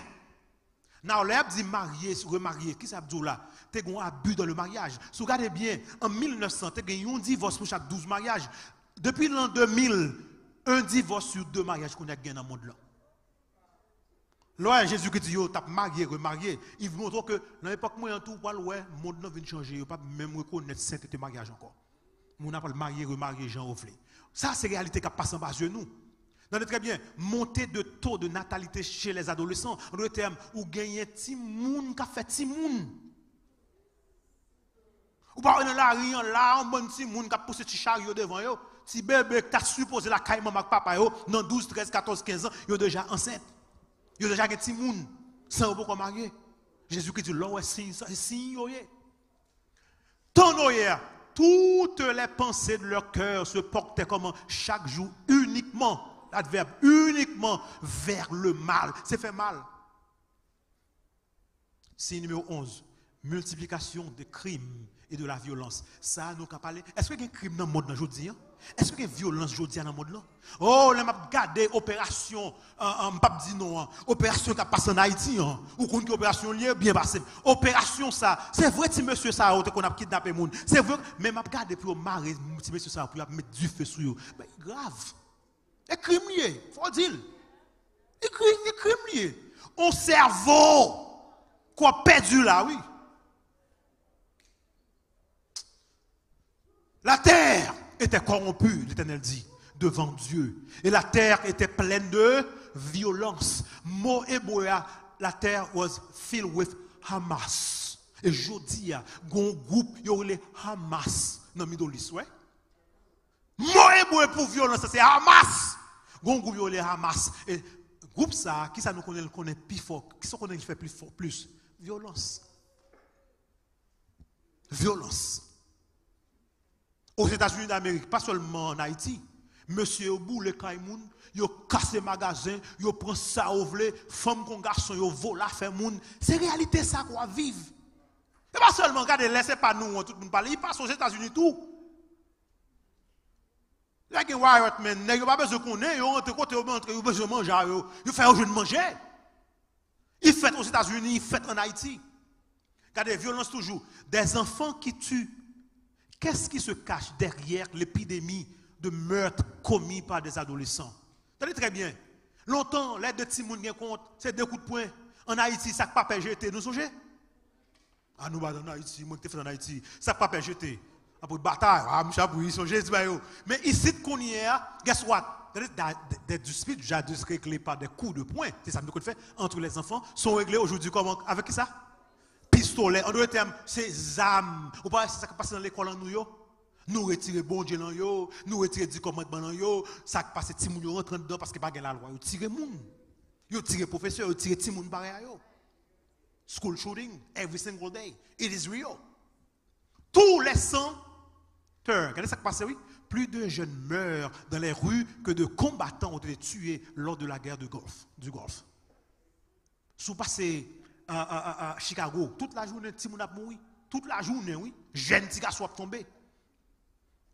Now, là, dit marié, remarié, qui ça veut dire là? Tu as un abus dans le mariage. Si vous regardez bien, en 1900, tu as un divorce pour chaque 12 mariages. Depuis l'an 2000, un divorce sur 2 mariages qu'on a gagné dans le monde là. Là, Jésus qui dit, tu as marié, remarié. Il vous montre que dans l'époque, moi, en tout, le monde vient changer. Il ne pas même reconnaître sainteté mariage encore. On n'a pas le marié, remarié, Jean Offlé. Ça, c'est la réalité qui passe en bas de nous. Très bien, montée de taux de natalité chez les adolescents. En d'autres termes, ou gagner petit moun qui fait petit moun. Ou pas dans la rue là, un bon petit moun qui a poussé petit chariot devant yo, si bébé qui a supposé la caille maman papa yo, dans 12, 13, 14, 15 ans, yo déjà enceinte. Yo déjà un petit moun sans beaucoup marié. Jésus-Christ dit là ouais signe yo yé. Ton oyer, toutes les pensées de leur cœur se portaient comme chaque jour uniquement. L'adverbe uniquement vers le mal. C'est fait mal. Signe numéro 11. Multiplication des crimes et de la violence. Ça, nous avons parlé. Est-ce qu'il y a un crime dans le monde aujourd'hui? Est-ce qu'il y a une violence aujourd'hui dans le monde là? Oh, là, m'a regardé opération, pas dit non, opération qui a passé en Haïti, ou qu'on opération liée bien passée. Opération ça, c'est vrai si monsieur ça qu'on a kidnappé monde. C'est vrai, mais m'a regardé pour marier si monsieur ça pour mettre du feu sur eux. Mais grave. Et crime lié, faut dire. Et crime lié. On cerveau quoi perdu là, oui. La terre était corrompue, l'Éternel dit, devant Dieu. Et la terre était pleine de violence. Mot hébreu, la terre was filled with Hamas. Et aujourd'hui, il y a un groupe, il y a les Hamas dans le Middle East, ouais. Mot hébreu pour violence, c'est Hamas. Gon groupe yo les Hamas. Et groupe ça, qui ça nous connaît plus fort, qui ça connaît qui fait plus fort plus violence. Violence. Aux États-Unis d'Amérique, pas seulement en Haïti. Monsieur au bout le Kaimoun, yo casse magasin, yo prend ça au vle, femme con garçon yo vole la fait moun. C'est réalité ça qu'on vivre. Et pas seulement regardez, laissez pas nous tout le monde parler, il passe aux États-Unis tout. Là, il y a un riot, mais il n'y a pas besoin qu'on ait, il besoin de manger, il fait un jeu de manger. Il fait aux États-Unis, il fait en Haïti. Regardez, violence toujours. Des enfants qui tuent. Qu'est-ce qui se cache derrière l'épidémie de meurtres commis par des adolescents? Tenez très bien. Longtemps, l'aide de Timoun bien compte, c'est 2 coups de poing. En Haïti, ça n'a pas jeté. Nous songez? Ah, nous, en Haïti, moi qui fait en Haïti, ça n'a pas jeté. Après bataille, ils sont Jésus. Mais ici, qu'on y est, guess what? Des disputes jadis réglées par des coups de poing, c'est ça que fait entre les enfants, sont réglés aujourd'hui comment? Avec qui ça? Pistolet. En d'autres termes, c'est armes. Vous voyez, c'est ça qui passe dans l'école en nous retirer bon Dieu dans yo, nous retirer du commandement dans yo, ça qui passe ti moun yo rentre dedans parce que pas la loi, yo tirer moun. Yo tirer professeur, yo tirer ti moun pareil yo. School shooting every single day. It is real. Tous les 100 heures, regardez ça qui passe, oui. Plus de jeunes meurent dans les rues que de combattants ont été tués lors de la guerre du Golfe. Si vous passez à Chicago, toute la journée, ti moun a mouri. Toute la journée, oui. Jeune ti garçon a tombé.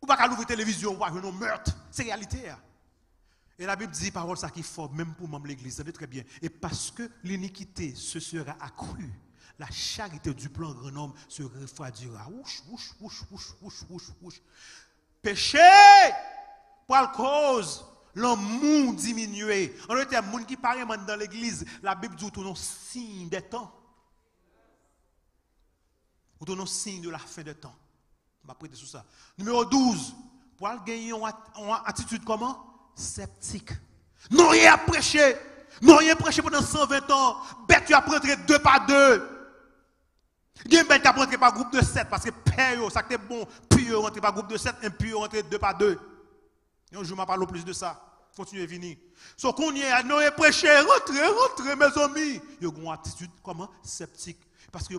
Ou pas qu'à l'ouvrir télévision, voir un meurtre. C'est réalité. Et la Bible dit, parole ça qui est fort, même pour membre de l'église. Ça veut très bien. Et parce que l'iniquité se sera accrue, la charité du plan grand homme se refroidira. Ouch, ouch, ouch, ouch, ouch, ouch, ouch. Péché, pour la cause, l'amour diminué. En d'autres termes, les gens qui parlent dans l'église, la Bible dit tout non signe des temps. Ou ton signe de la fin des temps. On va prêter sur ça. Numéro 12. Pour gagner une attitude comment? Sceptique. Non, il a prêché. Non, il a prêché pendant 120 ans. Bête, tu as prêché 2 par 2. Il y a bête qui a prêché par groupe de 7 parce que père, ça c'est bon. Puis rentré par groupe de 7 et puis rentré 2 par 2. Et un jour, je parle plus de ça. Continuez à venir. So qu'on y est, non, il a prêché. Rentrez, mes amis. Il y a une attitude comment? Sceptique. Parce que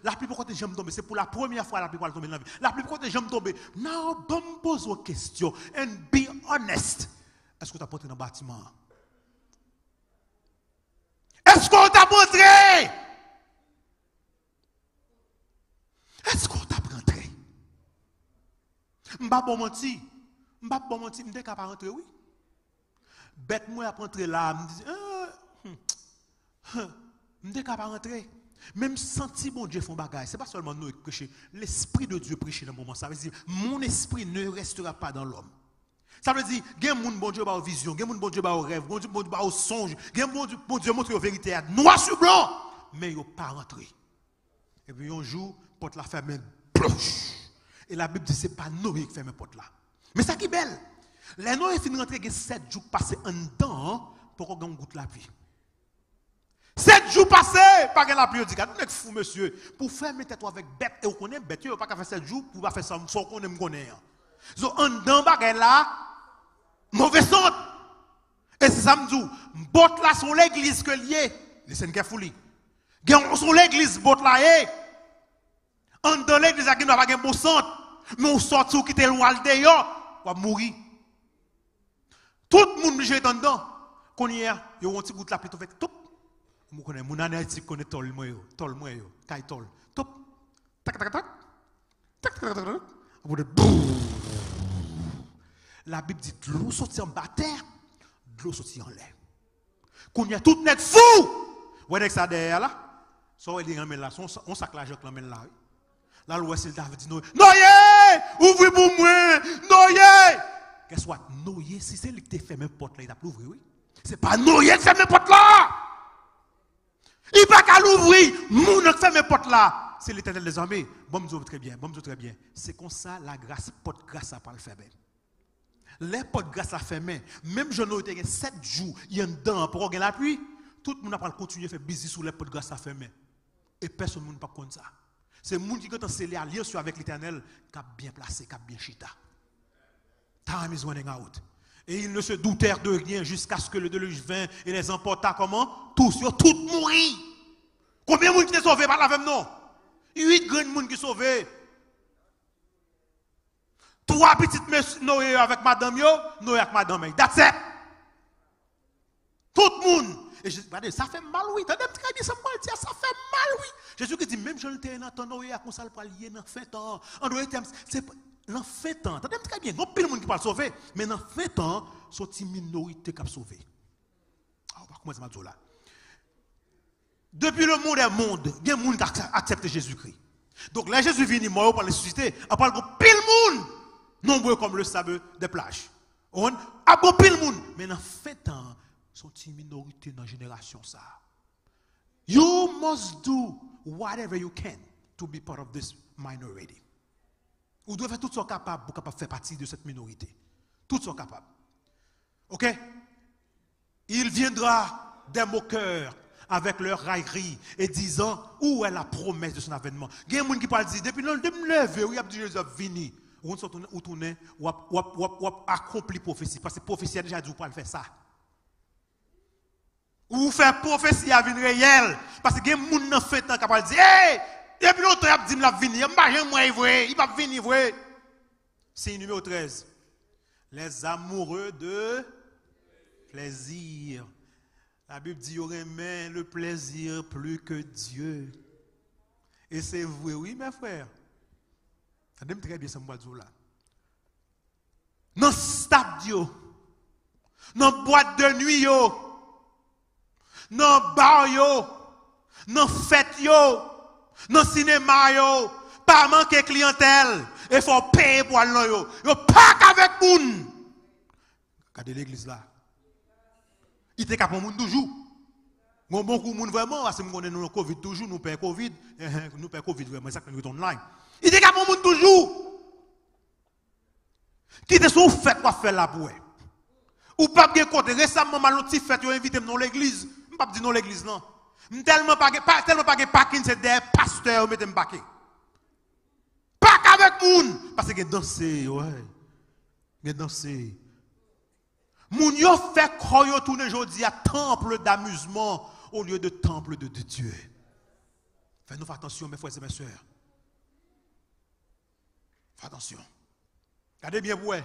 la plupart des gens tombent, c'est pour la première fois la plupart tomber dans la vie. La plupart des gens tombent. Non, bon, pose une question. And be honest. Est-ce que tu as porté dans le bâtiment? Est-ce qu'on t'a montré? Est-ce qu'on t'a rentré? Je ne vais pas mentir. Je ne vais pas mentir. Je ne vais pas rentrer, oui. Bête, moi, à rentrer là, je me dis, je ne vais pas rentrer. Même senti bon Dieu font bagaille, ce n'est pas seulement nous qui prêchons, l'Esprit de Dieu prêche dans le moment. Ça veut dire, mon esprit ne restera pas dans l'homme. Ça veut dire, il y a un bon Dieu qui a vision, il y a un bon Dieu qui a rêve, bon Dieu qui a songe, il y a un bon Dieu qui montre la vérité, noir sur blanc, mais il n'est pas rentré. Et puis un jour, porte la ferme blanche. Et la Bible dit, ce n'est pas Noé qui ferme la porte là. Mais ça qui est belle. Les Noé finit rentrer, il y a 7 jours passés en dedans pour qu'on ait goûte la pluie. 7 jours passés, pas de la pluie. Vous êtes fou, monsieur. Pour faire mes têtes avec bête, et vous connaissez bête, vous n'avez pas faire 7 jours pour faire ça, sans qu'on me connaisse. Donc, en dedans, là, mauvais son. Et c'est ça, je dis, bot là, sur l'église que lié. Listen carefully. Sur l'église, bot là, en dedans l'église, il n'y a pas de bon sang. Mais on sort tout qui est loin d'ailleurs, on va mourir. Tout le monde est en dedans. Quand il y a un petit goût de la pluie, fait tout. Vous connaissez, mon analytique connaît tol moi, kay tol. Top. Tac tac tac. Tac tac tac tac. La Bible dit de l'eau sortit en bas terre, de l'eau sortit en l'air. Quand il y a tout net fou. Vous voyez que ça derrière là, ça il est là, on sac l'argent que l'emmène là. Là l'ouest il David dit Noé, ouvrez pour moi, Noé. Qu'est-ce que Noé, si c'est lui qui fait même porte là, il a plus ouvrir oui. C'est pas Noé qui fait même porte là. Il n'y a pas qu'à l'ouvrir. Moun qui fait mes portes là. C'est l'Éternel des armées. Bon, me très bien. Très bien. C'est comme ça la grâce, porte grâce à pas le faire. Les portes grâce à faire même je n'ai été 7 jours, il y a un dedans pour gagner la pluie. Tout le monde a pas continuer à faire busy sur les portes grâce à faire et personne ne pas comme ça. C'est le monde qui est scellé alliance avec l'Éternel qui a bien placé, qui a bien chita. Time is running out. Et ils ne se doutèrent de rien jusqu'à ce que le déluge vint et les emporta comment? Tous, tout mourir. Combien de monde qui est sauvé par la même non? 8 grands monde qui sont sauvés. 3 petites Noé avec madame yo, Noé avec madame. That's it. Tout le monde. Et je dis, ça fait mal, oui. T'as très bien, ça fait mal, oui. Jésus qui dit, même je ne t'ai pas Noé à qu'on s'en parle lié dans fin temps. En d'autres termes, c'est dans fin temps. T'as très bien. Il y a plein de monde qui parle sauver, mais dans fin temps, c'est une minorité qui a sauvé. Alors, on va commencer à dire là. Depuis le monde est monde, il y a des gens qui acceptent Jésus-Christ. Donc là, Jésus vient mort pour les susciter. On parle de pile monde, nombreux comme le sable des plages. On a bon pile monde, mais dans fin temps, sont une minorité dans la génération ça. You must do whatever you can to be part of this minority. Vous devez faire tout ce capable pour faire partie de cette minorité. Tout ce capable. OK? Il viendra des moqueurs avec leur raillerie et disant où est la promesse de son avènement. Il y a des gens qui parlent dire depuis le lever, où il y a dit Jésus venu, ou tourner ou accompli prophétie parce que prophétie a déjà dit pour faire ça. Ou faire prophétie à venir réelle parce que il y a des gens qui fait temps capable dire hey, depuis longtemps il a dit la venir, il va venir vrai. C'est numéro 13. Les amoureux de plaisir. La Bible dit, aurait aimé le plaisir plus que Dieu. Et c'est vrai, oui, mes frères. Ça donne très bien ce mot là. Dans stade, dans boîte de nuit, dans bar, dans fête, dans cinéma, pas manquer clientèle. Il faut payer pour aller là. Yo pas avec moun. Regardez l'église là. Il était capable de monde toujours. Bon, beaucoup de monde vraiment, parce que nous connaissons le Covid toujours, nous payons Covid, nous payons Covid vraiment, ça nous online. Il dit qu'il y a bon monde toujours. Qui te sont fait quoi faire là pour eux? Ou pas bien côté, récemment, mal petit fait, ils invité dans l'église. Je ne pas dire dans l'église, non. Tellement pas de parking, c'est des pasteurs qui mettent un paquet. Pas qu'avec moun. Parce que danser, ouais. Danser. Moun yo fait croire yo tourner aujourd'hui à temple d'amusement au lieu de temple de Dieu. Faites-nous attention, mes frères et mes sœurs. Faites attention. Regardez bien, ouais.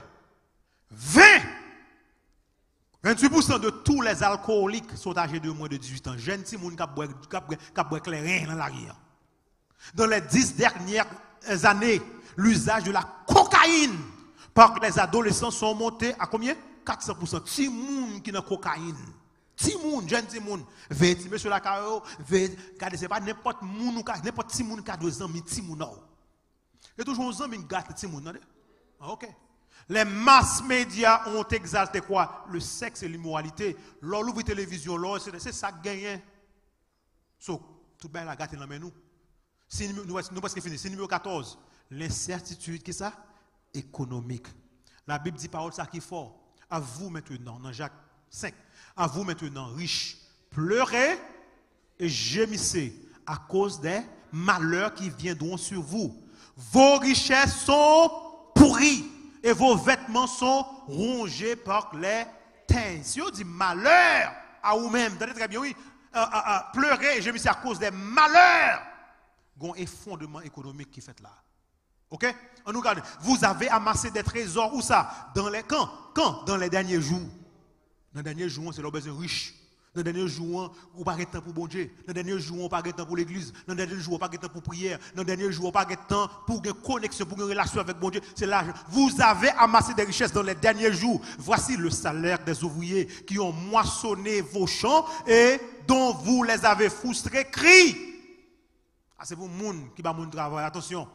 28% de tous les alcooliques sont âgés de moins de 18 ans. Jeunes petits moun qui boivent clairin dans la rue. Dans les 10 dernières années, l'usage de la cocaïne par les adolescents sont montés à combien? 400%. Petit moun qui n'a cocaïne. Petit moun, jeune petit moun. Veti monsieur la caro, regardez, c'est pas n'importe moun ou n'importe petit moun qui a 2 ans, mais petit moun. Il y a toujours un qui gâte petit moun. OK. Les masses médias ont exalté quoi? Le sexe et l'immoralité. L'on ouvre la télévision, c'est ça qui gagne. So, tout bien la gâte dans nous. Nous presque fini. C'est numéro 14. L'incertitude, qu'est-ce que ça? Économique. La Bible dit parole ça qui est fort. À vous maintenant, dans Jacques 5, à vous maintenant, riches, pleurez et gémissez à cause des malheurs qui viendront sur vous. Vos richesses sont pourries et vos vêtements sont rongés par les teintes. Si on dit malheur à vous-même, entendez très bien, oui, pleurez et gémissez à cause des malheurs. Il y a un fondement économique qui fait là. Ok? On nous regarde. Vous avez amassé des trésors, où ça? Dans les camps. Quand? Dans les derniers jours. Dans les derniers jours, c'est le besoin riche. Dans les derniers jours, on n'a pas de temps pour bon Dieu. Dans les derniers jours, on n'a pas de temps pour l'église. Dans les derniers jours, on n'a pas de temps pour prière. Dans les derniers jours, on n'a pas de temps pour une connexion, pour une relation avec bon Dieu. C'est l'argent. Vous avez amassé des richesses dans les derniers jours. Voici le salaire des ouvriers qui ont moissonné vos champs et dont vous les avez frustrés. Crie! Ah, c'est pour le monde qui va mon travail. Attention.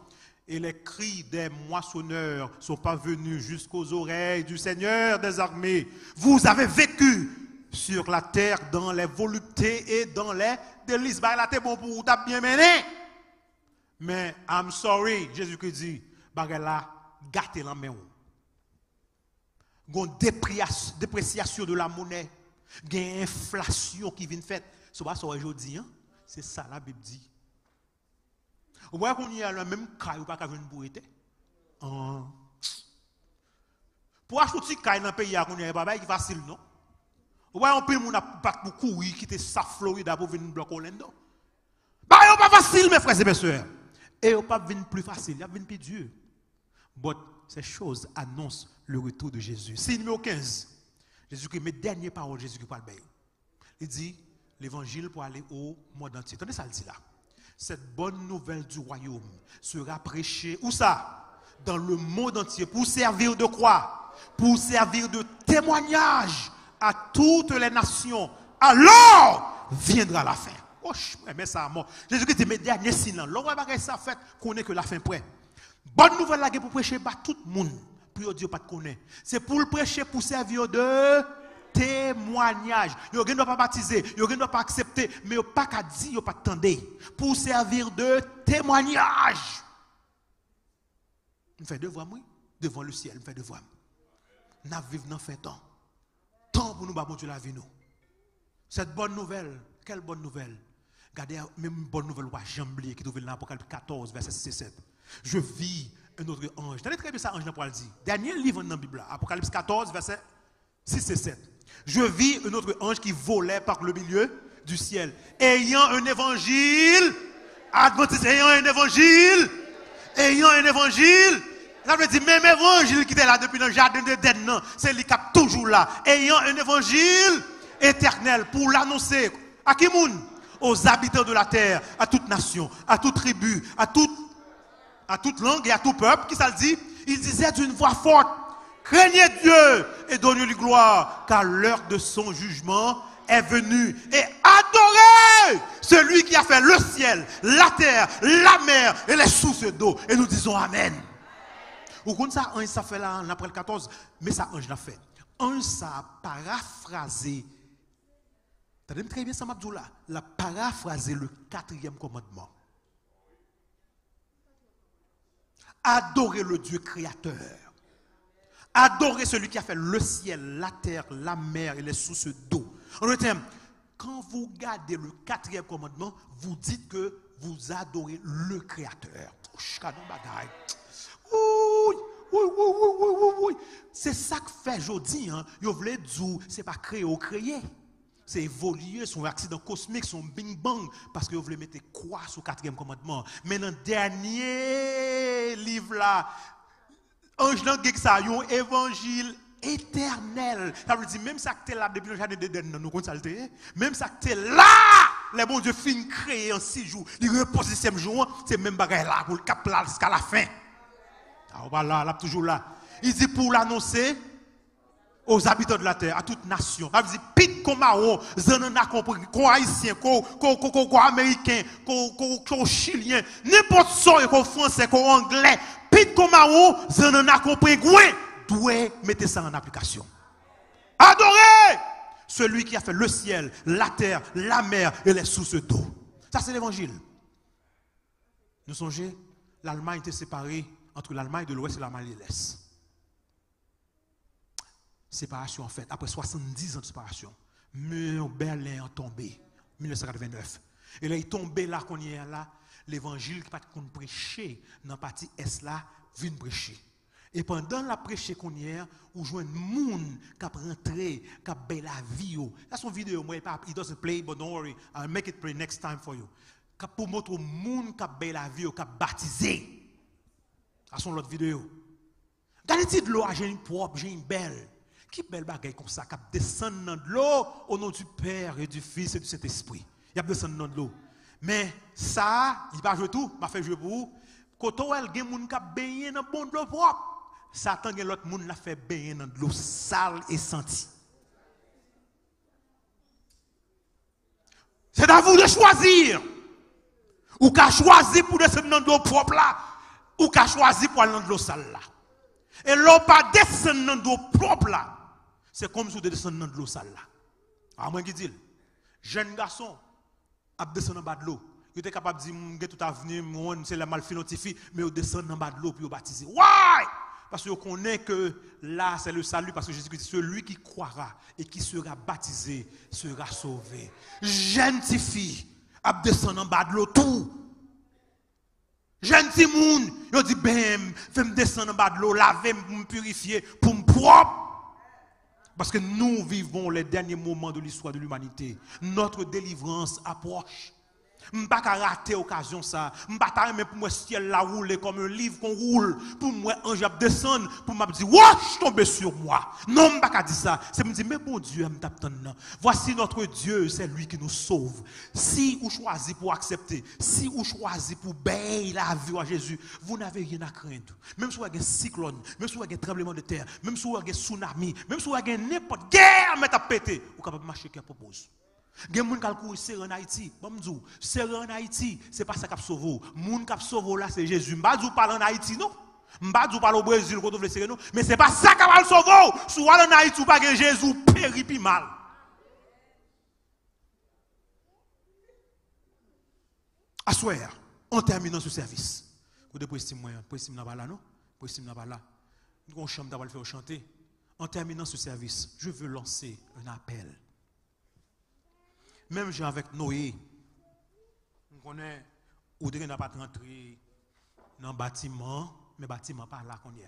Et les cris des moissonneurs ne sont pas venus jusqu'aux oreilles du Seigneur des armées. Vous avez vécu sur la terre dans les voluptés et dans les délices. Bah, là, t'es bon pour vous, t'as bien mené. Mais, I'm sorry, Jésus-Christ dit, bah, là, gâtez la main. Il y a une dépréciation de la monnaie. Il y a une inflation qui vient de faire. Ce n'est pas ça aujourd'hui, hein? C'est ça la Bible dit. Vous voyez qu'on y a le même cas, ou pas qu'à venir pour été. Pour acheter un petit cas dans le pays, on est pas facile, non? Vous voyez, on peut n'a pas beaucoup courir, quitter sa Floride pour venir bloquer Orlando. Bah, c'est pas facile, mes frères et mes sœurs. Et c'est pas venir plus facile, il y a venir plus dur. Mais ces choses annoncent le retour de Jésus. C'est numéro 15. Jésus-Christ, mes dernières paroles, Jésus-Christ parle bien. Il dit l'évangile pour aller au monde entier. Attendez ça, il dit là. Cette bonne nouvelle du royaume sera prêchée, où ça? Dans le monde entier. Pour servir de quoi? Pour servir de témoignage à toutes les nations. Alors viendra la fin. Oh, mais ça a mort. Jésus-Christ dit, mes derniers signes. L'homme va ça fait qu'on est que la fin près. Bonne nouvelle là pour prêcher par tout le monde. Pour Dieu pas de connaître. C'est pour le prêcher, pour servir de témoignage. Vous ne doit pas baptiser, vous ne doit pas accepter, mais vous pas qu'à dire, vous pas attendre. Pour servir de témoignage. Nous faisons devoir, oui, devant le ciel, nous faisons devoir. Nous vivons dans fin temps. Temps pour nous, bon Dieu, la vie nous. Cette bonne nouvelle, quelle bonne nouvelle? Regardez, même bonne nouvelle, on va jamais qui trouve dans l'Apocalypse 14, verset 6 et 7. Je vis un autre ange. Tenez très bien ça, ange n'a pas le dit. Dernier livre dans la Bible, Apocalypse 14, verset 6 et 7. Je vis un autre ange qui volait par le milieu du ciel, ayant un évangile, adventiste, ayant un évangile, ça veut dire même évangile qui était là depuis le jardin d'Éden, c'est lui qui est toujours là, ayant un évangile éternel pour l'annoncer à qui moun? Aux habitants de la terre, à toute nation, à toute tribu, à toute langue et à tout peuple. Qui ça le dit? Il disait d'une voix forte, craignez Dieu et donnez-lui gloire, car l'heure de son jugement est venue. Et adorez celui qui a fait le ciel, la terre, la mer et les sources d'eau. Et nous disons Amen. Vous connaissez ça, ange, ça fait là, après le 14, mais ça, ange l'a fait. Ange, ça a paraphrasé T'as très bien ça, Mabdoula. La paraphraser le 4e commandement. Adorer le Dieu créateur. Adorer celui qui a fait le ciel, la terre, la mer et les sources d'eau. En d'autres termes, quand vous gardez le 4e commandement, vous dites que vous adorez le créateur. Oui. C'est ça que fait aujourd'hui. Vous voulez dire, c'est pas créer ou créer. C'est évoluer, son accident cosmique, son bing bang, parce que vous voulez mettre quoi sur le 4e commandement. Mais dans le dernier livre là, Ange dans ça, un évangile éternel. Ça veut dire, même ça que tu es là depuis le jardin d'Éden, nous consultons, même ça que tu es là, les bons Dieu fin créé en 6 jours, il repose le 7e jour, c'est même bagaille là, pour le cap là jusqu'à la fin. Alors voilà, là, toujours là. Il dit pour l'annoncer aux habitants de la terre, à toute nation. Ça veut dire, pit comme marron, zanana compris, qu'on haïtien, qu'on américain, qu'on chilien, n'importe quoi, qu'on français, qu'on anglais, pit comme marron, zanana compris, doit mettre ça en application. Adorez celui qui a fait le ciel, la terre, la mer et les sources d'eau. Ça, c'est l'évangile. Nous songez, l'Allemagne était séparée entre l'Allemagne de l'Ouest et l'Allemagne de l'Est. Séparation en fait, après 70 ans de séparation, Berlin a tombé, 1989. Et là, il est tombé là qu'on y est là, l'évangile qui pas qu'on prêcher dans la partie Est là, vient prêcher. Et pendant la prêche qu'on y est, on joue un monde qui a rentré, qui a fait la vie. Là, son vidéo, moi, il doesn't play, but don't worry, I'll make it play next time for you. Pour montrer au monde qui a fait la vie, qui a baptisé. À son autre vidéo. Regardez de l'eau, j'ai une propre, j'ai une belle. Qui belle bagaille comme ça, qui descend dans l'eau au nom du Père et du Fils et du Saint-Esprit. Il a descendu dans l'eau. Mais ça, il va jouer tout, il va faire jouer pour vous. Quand il y a des gens qui ont baigné dans bon de l'eau propre, Satan et l'autre monde l'a fait baigner dans de l'eau sale et sentie. C'est à vous de choisir. Ou qu'à choisir pour descendre dans de l'eau propre là, ou qu'à choisir pour aller dans de l'eau sale là. Et l'eau pas descendre dans de l'eau propre là. C'est comme si vous descendez dans de l'eau sale là. À moi qui dit, jeune garçon, a descendu en bas de l'eau. Il était capable de dire, tout avenir, c'est la mal notifié, mais il descend en bas de l'eau puis il baptisé. Why? Parce qu'on connaît que là, c'est le salut, parce que Jésus-Christ, celui qui croira et qui sera baptisé sera sauvé. Jeune fille, a descendu en bas de l'eau tout. Jeune petit monde, il dit, ben, fais-moi descendre en bas de l'eau, laver, me purifier, pour me propre. Parce que nous vivons les derniers moments de l'histoire de l'humanité. Notre délivrance approche. Je ne vais pas rater l'occasion ça. Je ne vais pas pour moi ciel la rouler comme un livre qu'on roule. Pour moi, ange descendre, pour me dire, wesh, tombe sur moi. Non, je ne vais pas dire ça. C'est me dire, mais bon Dieu, je m'attends. Voici notre Dieu, c'est lui qui nous sauve. Si vous choisissez pour accepter, si vous choisissez pour bailler la vie à Jésus, vous n'avez rien à craindre. Même si vous avez un cyclone, même si vous avez un tremblement de terre, même si vous avez un tsunami, même si vous avez n'importe guerre, mais à péter, vous êtes capable de marcher qui propose. Il y a des gens qui sont en Haïti. C'est en Haïti, ce n'est pas ça qui a sauvé. Les gens qui sauvé là, c'est Jésus. Je ne vais pas parler en Haïti, non. Je ne vais pas parler au Brésil, mais ce n'est pas ça qui va le sauver. Si vous allez en Haïti, vous n'avez pas Jésus, péri mal. À soir, en terminant ce service, vous devez estimer là, non? Vous estimer là. Nous avons une chambre d'avoir le faire chanter. En terminant ce service, je veux lancer un appel. Même j'ai avec Noé, on connaît, Audrey n'a pas rentré dans le bâtiment, mais le bâtiment pas là qu'on y est.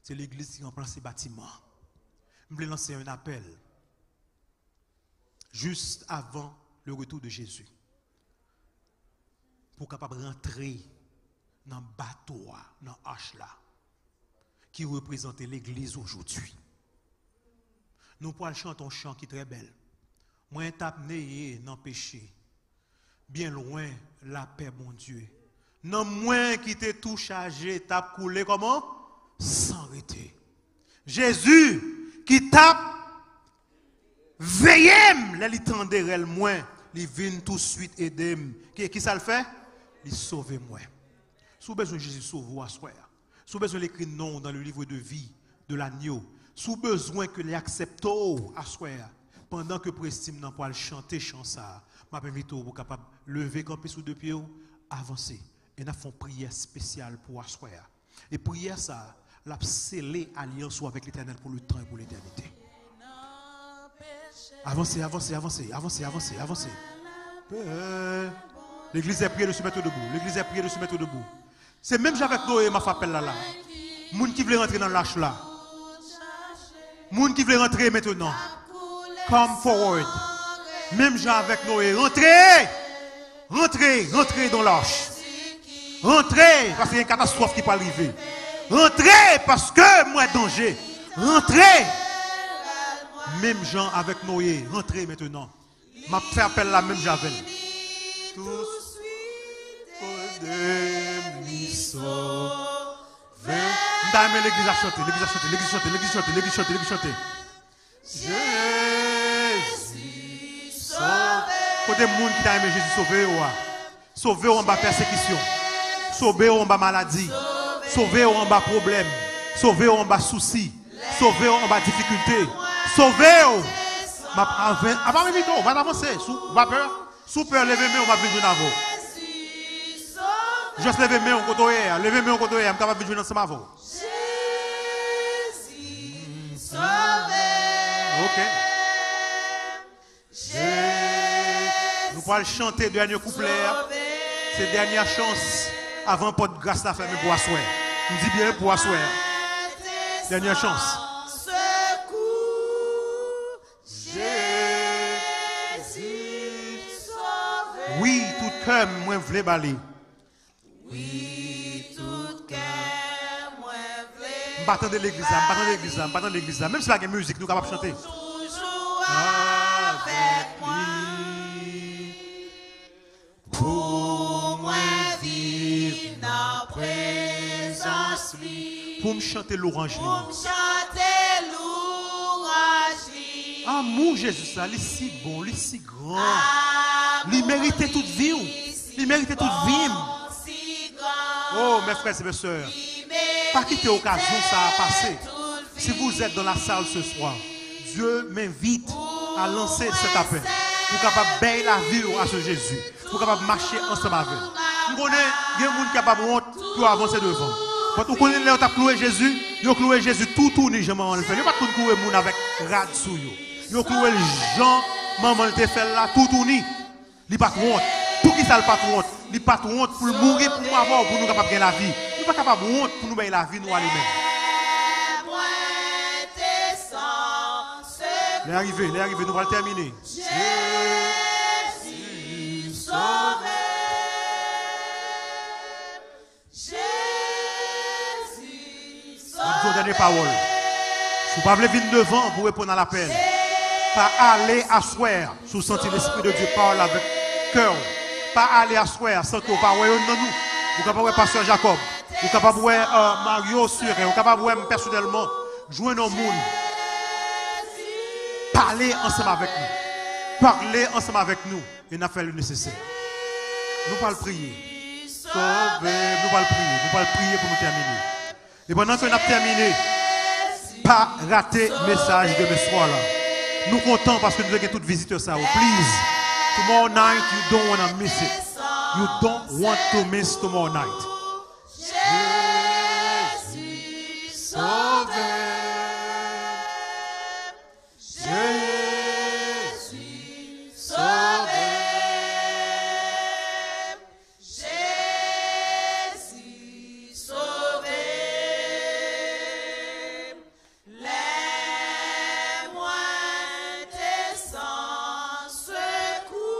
C'est l'église qui remplace ces bâtiments. Je voulais lancer un appel juste avant le retour de Jésus pour capable rentrer dans le bateau, dans l'arche là, qui représente l'église aujourd'hui. Nous pourrons chanter un chant qui est très belle. Moi, tape né dans le péché. Bien loin, la paix, mon Dieu. Non, moins qui t'est tout chargé, tape coulé comment? Sans arrêter. Jésus, qui tape, veillez, là, il tendait elle moins, il vient tout de suite aider. Qui ça le fait? Il sauve moi. Si vous avez besoin de Jésus sauve vous à soir. Si vous avez besoin d'écrire non dans le livre de vie de l'agneau. Si vous avez besoin que les accepte à soir. pendant que Prestime n'a pas chanter chant ça, m'a invité pour capable lever camper sous deux pieds, avancer. Et nous avons une prière spéciale pour asseoir. Et prière ça, l'a scellé alliance avec l'Éternel pour le temps et pour l'éternité. Avancez, avancez, avancez, avancez, avancez, avancez. L'église est priée de se mettre debout. L'église est priée de se mettre debout. C'est même avec Noé, ma appelle là. Moun qui veut rentrer dans l'âge là. Moun qui veut rentrer maintenant. Come forward. Même Jean avec Noé. Rentrez. Rentrez. Rentrez dans l'âge. Rentrez parce qu'il y a une catastrophe qui peut arriver. Rentrez parce que moi danger. Rentrez. Même Jean avec Noé. Rentrez maintenant. M'a fait appel là même Javel. Tous l'église a chanté, l'église a chanté, l'église a chanté, l'église a chanté, l'église a chanté, l'église a chanté. Jésus sauve. Côté monde qui t'a aimé Jésus sauver sauver en bas persécution, sauver en bas maladie, sauver en bas problème, sauver en bas souci, sauver en bas difficulté, sauver. Avant de on va avancer, sous peur, sous peur, levez-moi, on va venir dans vous. Juste levez-moi, on côté, levez-moi, on côté, on va venir ensemble avec vous. Ok. Nous allons chanter le dernier couplet. C'est la dernière chance avant pas de grâce la fermer pour asseoir. On dit bien pour asseoir. Dernière chance. Oui, tout cœur, moi, voulais baler. Oui, tout cœur, moi, voulais. Battant de l'église, battant de l'église, battant de l'église. Même si la musique, nous sommes capables de chanter. Toujours avec moi. Pour moi, vivre dans la présence lui. Pour me chanter l'orange. Pour me chanter l'orange. Amour Jésus, ça, il est si bon, il est si grand. Il méritait toute vie. Il méritait toute vie. Oh, mes frères et mes sœurs, pas quitter l'occasion, ça a passé. Si vous êtes dans la salle ce soir, Dieu m'invite à lancer cet appel. Pour capable de bailler la vie à ce Jésus. Pour capable de marcher ensemble avec. Vous connaissez, il y a des gens qui sont capables de honte pour avancer devant. Quand vous connaissez, vous avez cloué Jésus, vous avez cloué Jésus tout tourné, je m'en le fait. Vous n'avez pas cloué les gens avec rad sous vous. Vous avez cloué les gens, maman le fait là, tout tourné. Il n'y a pas de honte. Pour qui ça, il n'y a pas de honte? Il n'y a pas de honte pour mourir, pour nous avoir, pour nous capables de gagner la vie. Il n'y a pas capable de honte pour nous gagner la vie, nous aller même. Les arrivés, nous allons terminer. Jésus sauvé. Jésus sauvé. Dernière parole. Si vous ne pouvez pas venir devant pour répondre à l'appel, pas aller asseoir sous sentir l'Esprit de Dieu parle avec cœur. Pas aller asseoir sans que vous ne voyez nous. Vous ne pouvez pas Pasteur Jacob. Vous ne pouvez pas voir Mario Suré. Vous ne pouvez pas voir personnellement. Joindre au monde. Parlez ensemble avec nous. Parlez ensemble avec nous. Et nous fait le nécessaire. Nous allons prier. Sauver. Nous allons prier. Nous allons prier pour nous terminer. Et pendant que nous avons terminé, pas rater le message de ce soir-là. Nous comptons parce que nous avons tout visiter ça. Please, tomorrow night, you don't want to miss it. You don't want to miss tomorrow night. Jésus sauvé. Jésus sauvé. Jésus sauvé. Les moindres sans secours.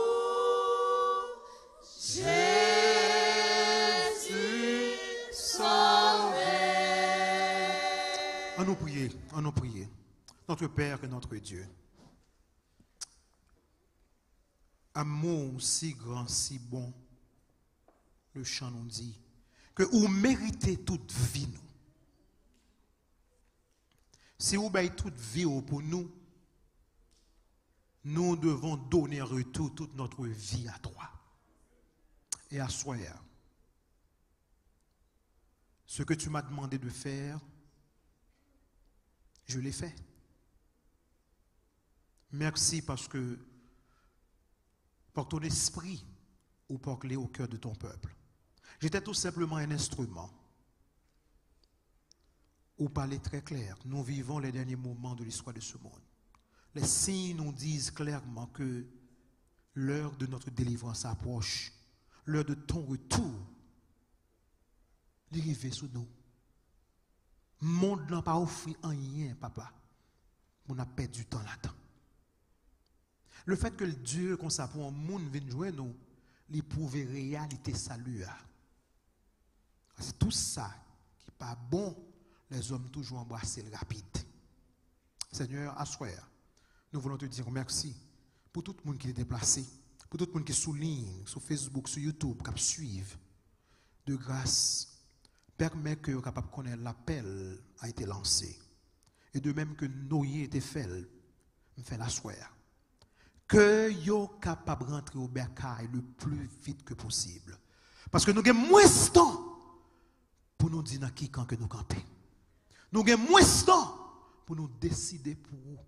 Jésus sauvé. On nous prier. Notre Père et notre Dieu. Amour si grand, si bon, le chant nous dit, que vous méritez toute vie nous. Si vous baillez toute vie pour nous, nous devons donner en retour toute notre vie à toi. Et à soi. Ce que tu m'as demandé de faire, je l'ai fait. Merci parce que par ton esprit, ou parler au cœur de ton peuple. J'étais tout simplement un instrument. Ou parler très clair. Nous vivons les derniers moments de l'histoire de ce monde. Les signes nous disent clairement que l'heure de notre délivrance approche. L'heure de ton retour. D'arriver sous nous. Le monde n'a pas offert rien, papa. On a perdu du temps là-dedans. Le fait que Dieu, comme ça, pour un monde vienne jouer nous, il prouve réalité salut. C'est tout ça qui n'est pas bon. Les hommes toujours embrasser le rapide. Seigneur, assoir, nous voulons te dire merci pour tout le monde qui est déplacé, pour tout le monde qui souligne sur Facebook, sur YouTube, qui suivent. De grâce, permet que vous capable de connaître l'appel a été lancé. Et de même que Noé était fait, me fait l'assoir. Que vous capable de rentrer au bercail le plus vite que possible. Parce que nous avons moins de temps pour nous dire dans qui camp que nous camper. Nous avons moins de temps pour nous décider pour vous.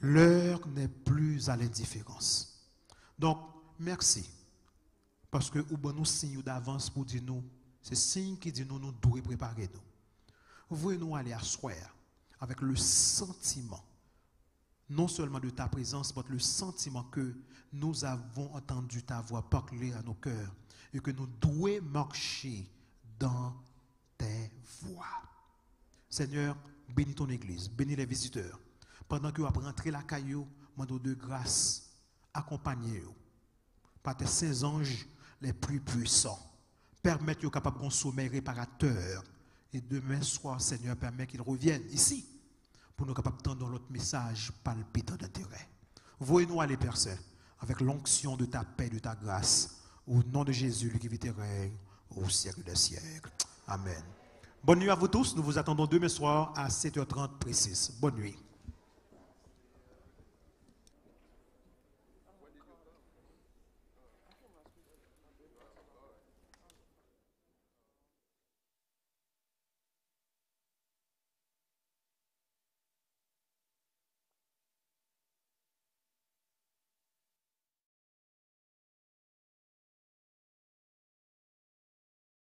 L'heure n'est plus à l'indifférence. Donc, merci. Parce que vous avez nous signe d'avance pour dire nous, c'est signe qui dit nous devons préparer nous. Voyez-nous aller asseoir avec le sentiment, non seulement de ta présence, mais le sentiment que nous avons entendu ta voix parler à nos cœurs et que nous devons marcher dans tes voies. Seigneur, bénis ton église, bénis les visiteurs. Pendant que vous allez rentrer la caillou, demande de grâce, accompagnez-vous par tes saints anges les plus puissants. Permettre qu'ils soient capables d'un sommeil réparateur. Et demain soir, Seigneur, permet qu'ils reviennent ici pour nous capables d'entendre notre message palpitant d'intérêt. Voyez-nous aller, Père Saint, avec l'onction de ta paix, de ta grâce, au nom de Jésus, lui qui vit et règne au siècle des siècles. Amen. Bonne nuit à vous tous. Nous vous attendons demain soir à 7h30 précise. Bonne nuit.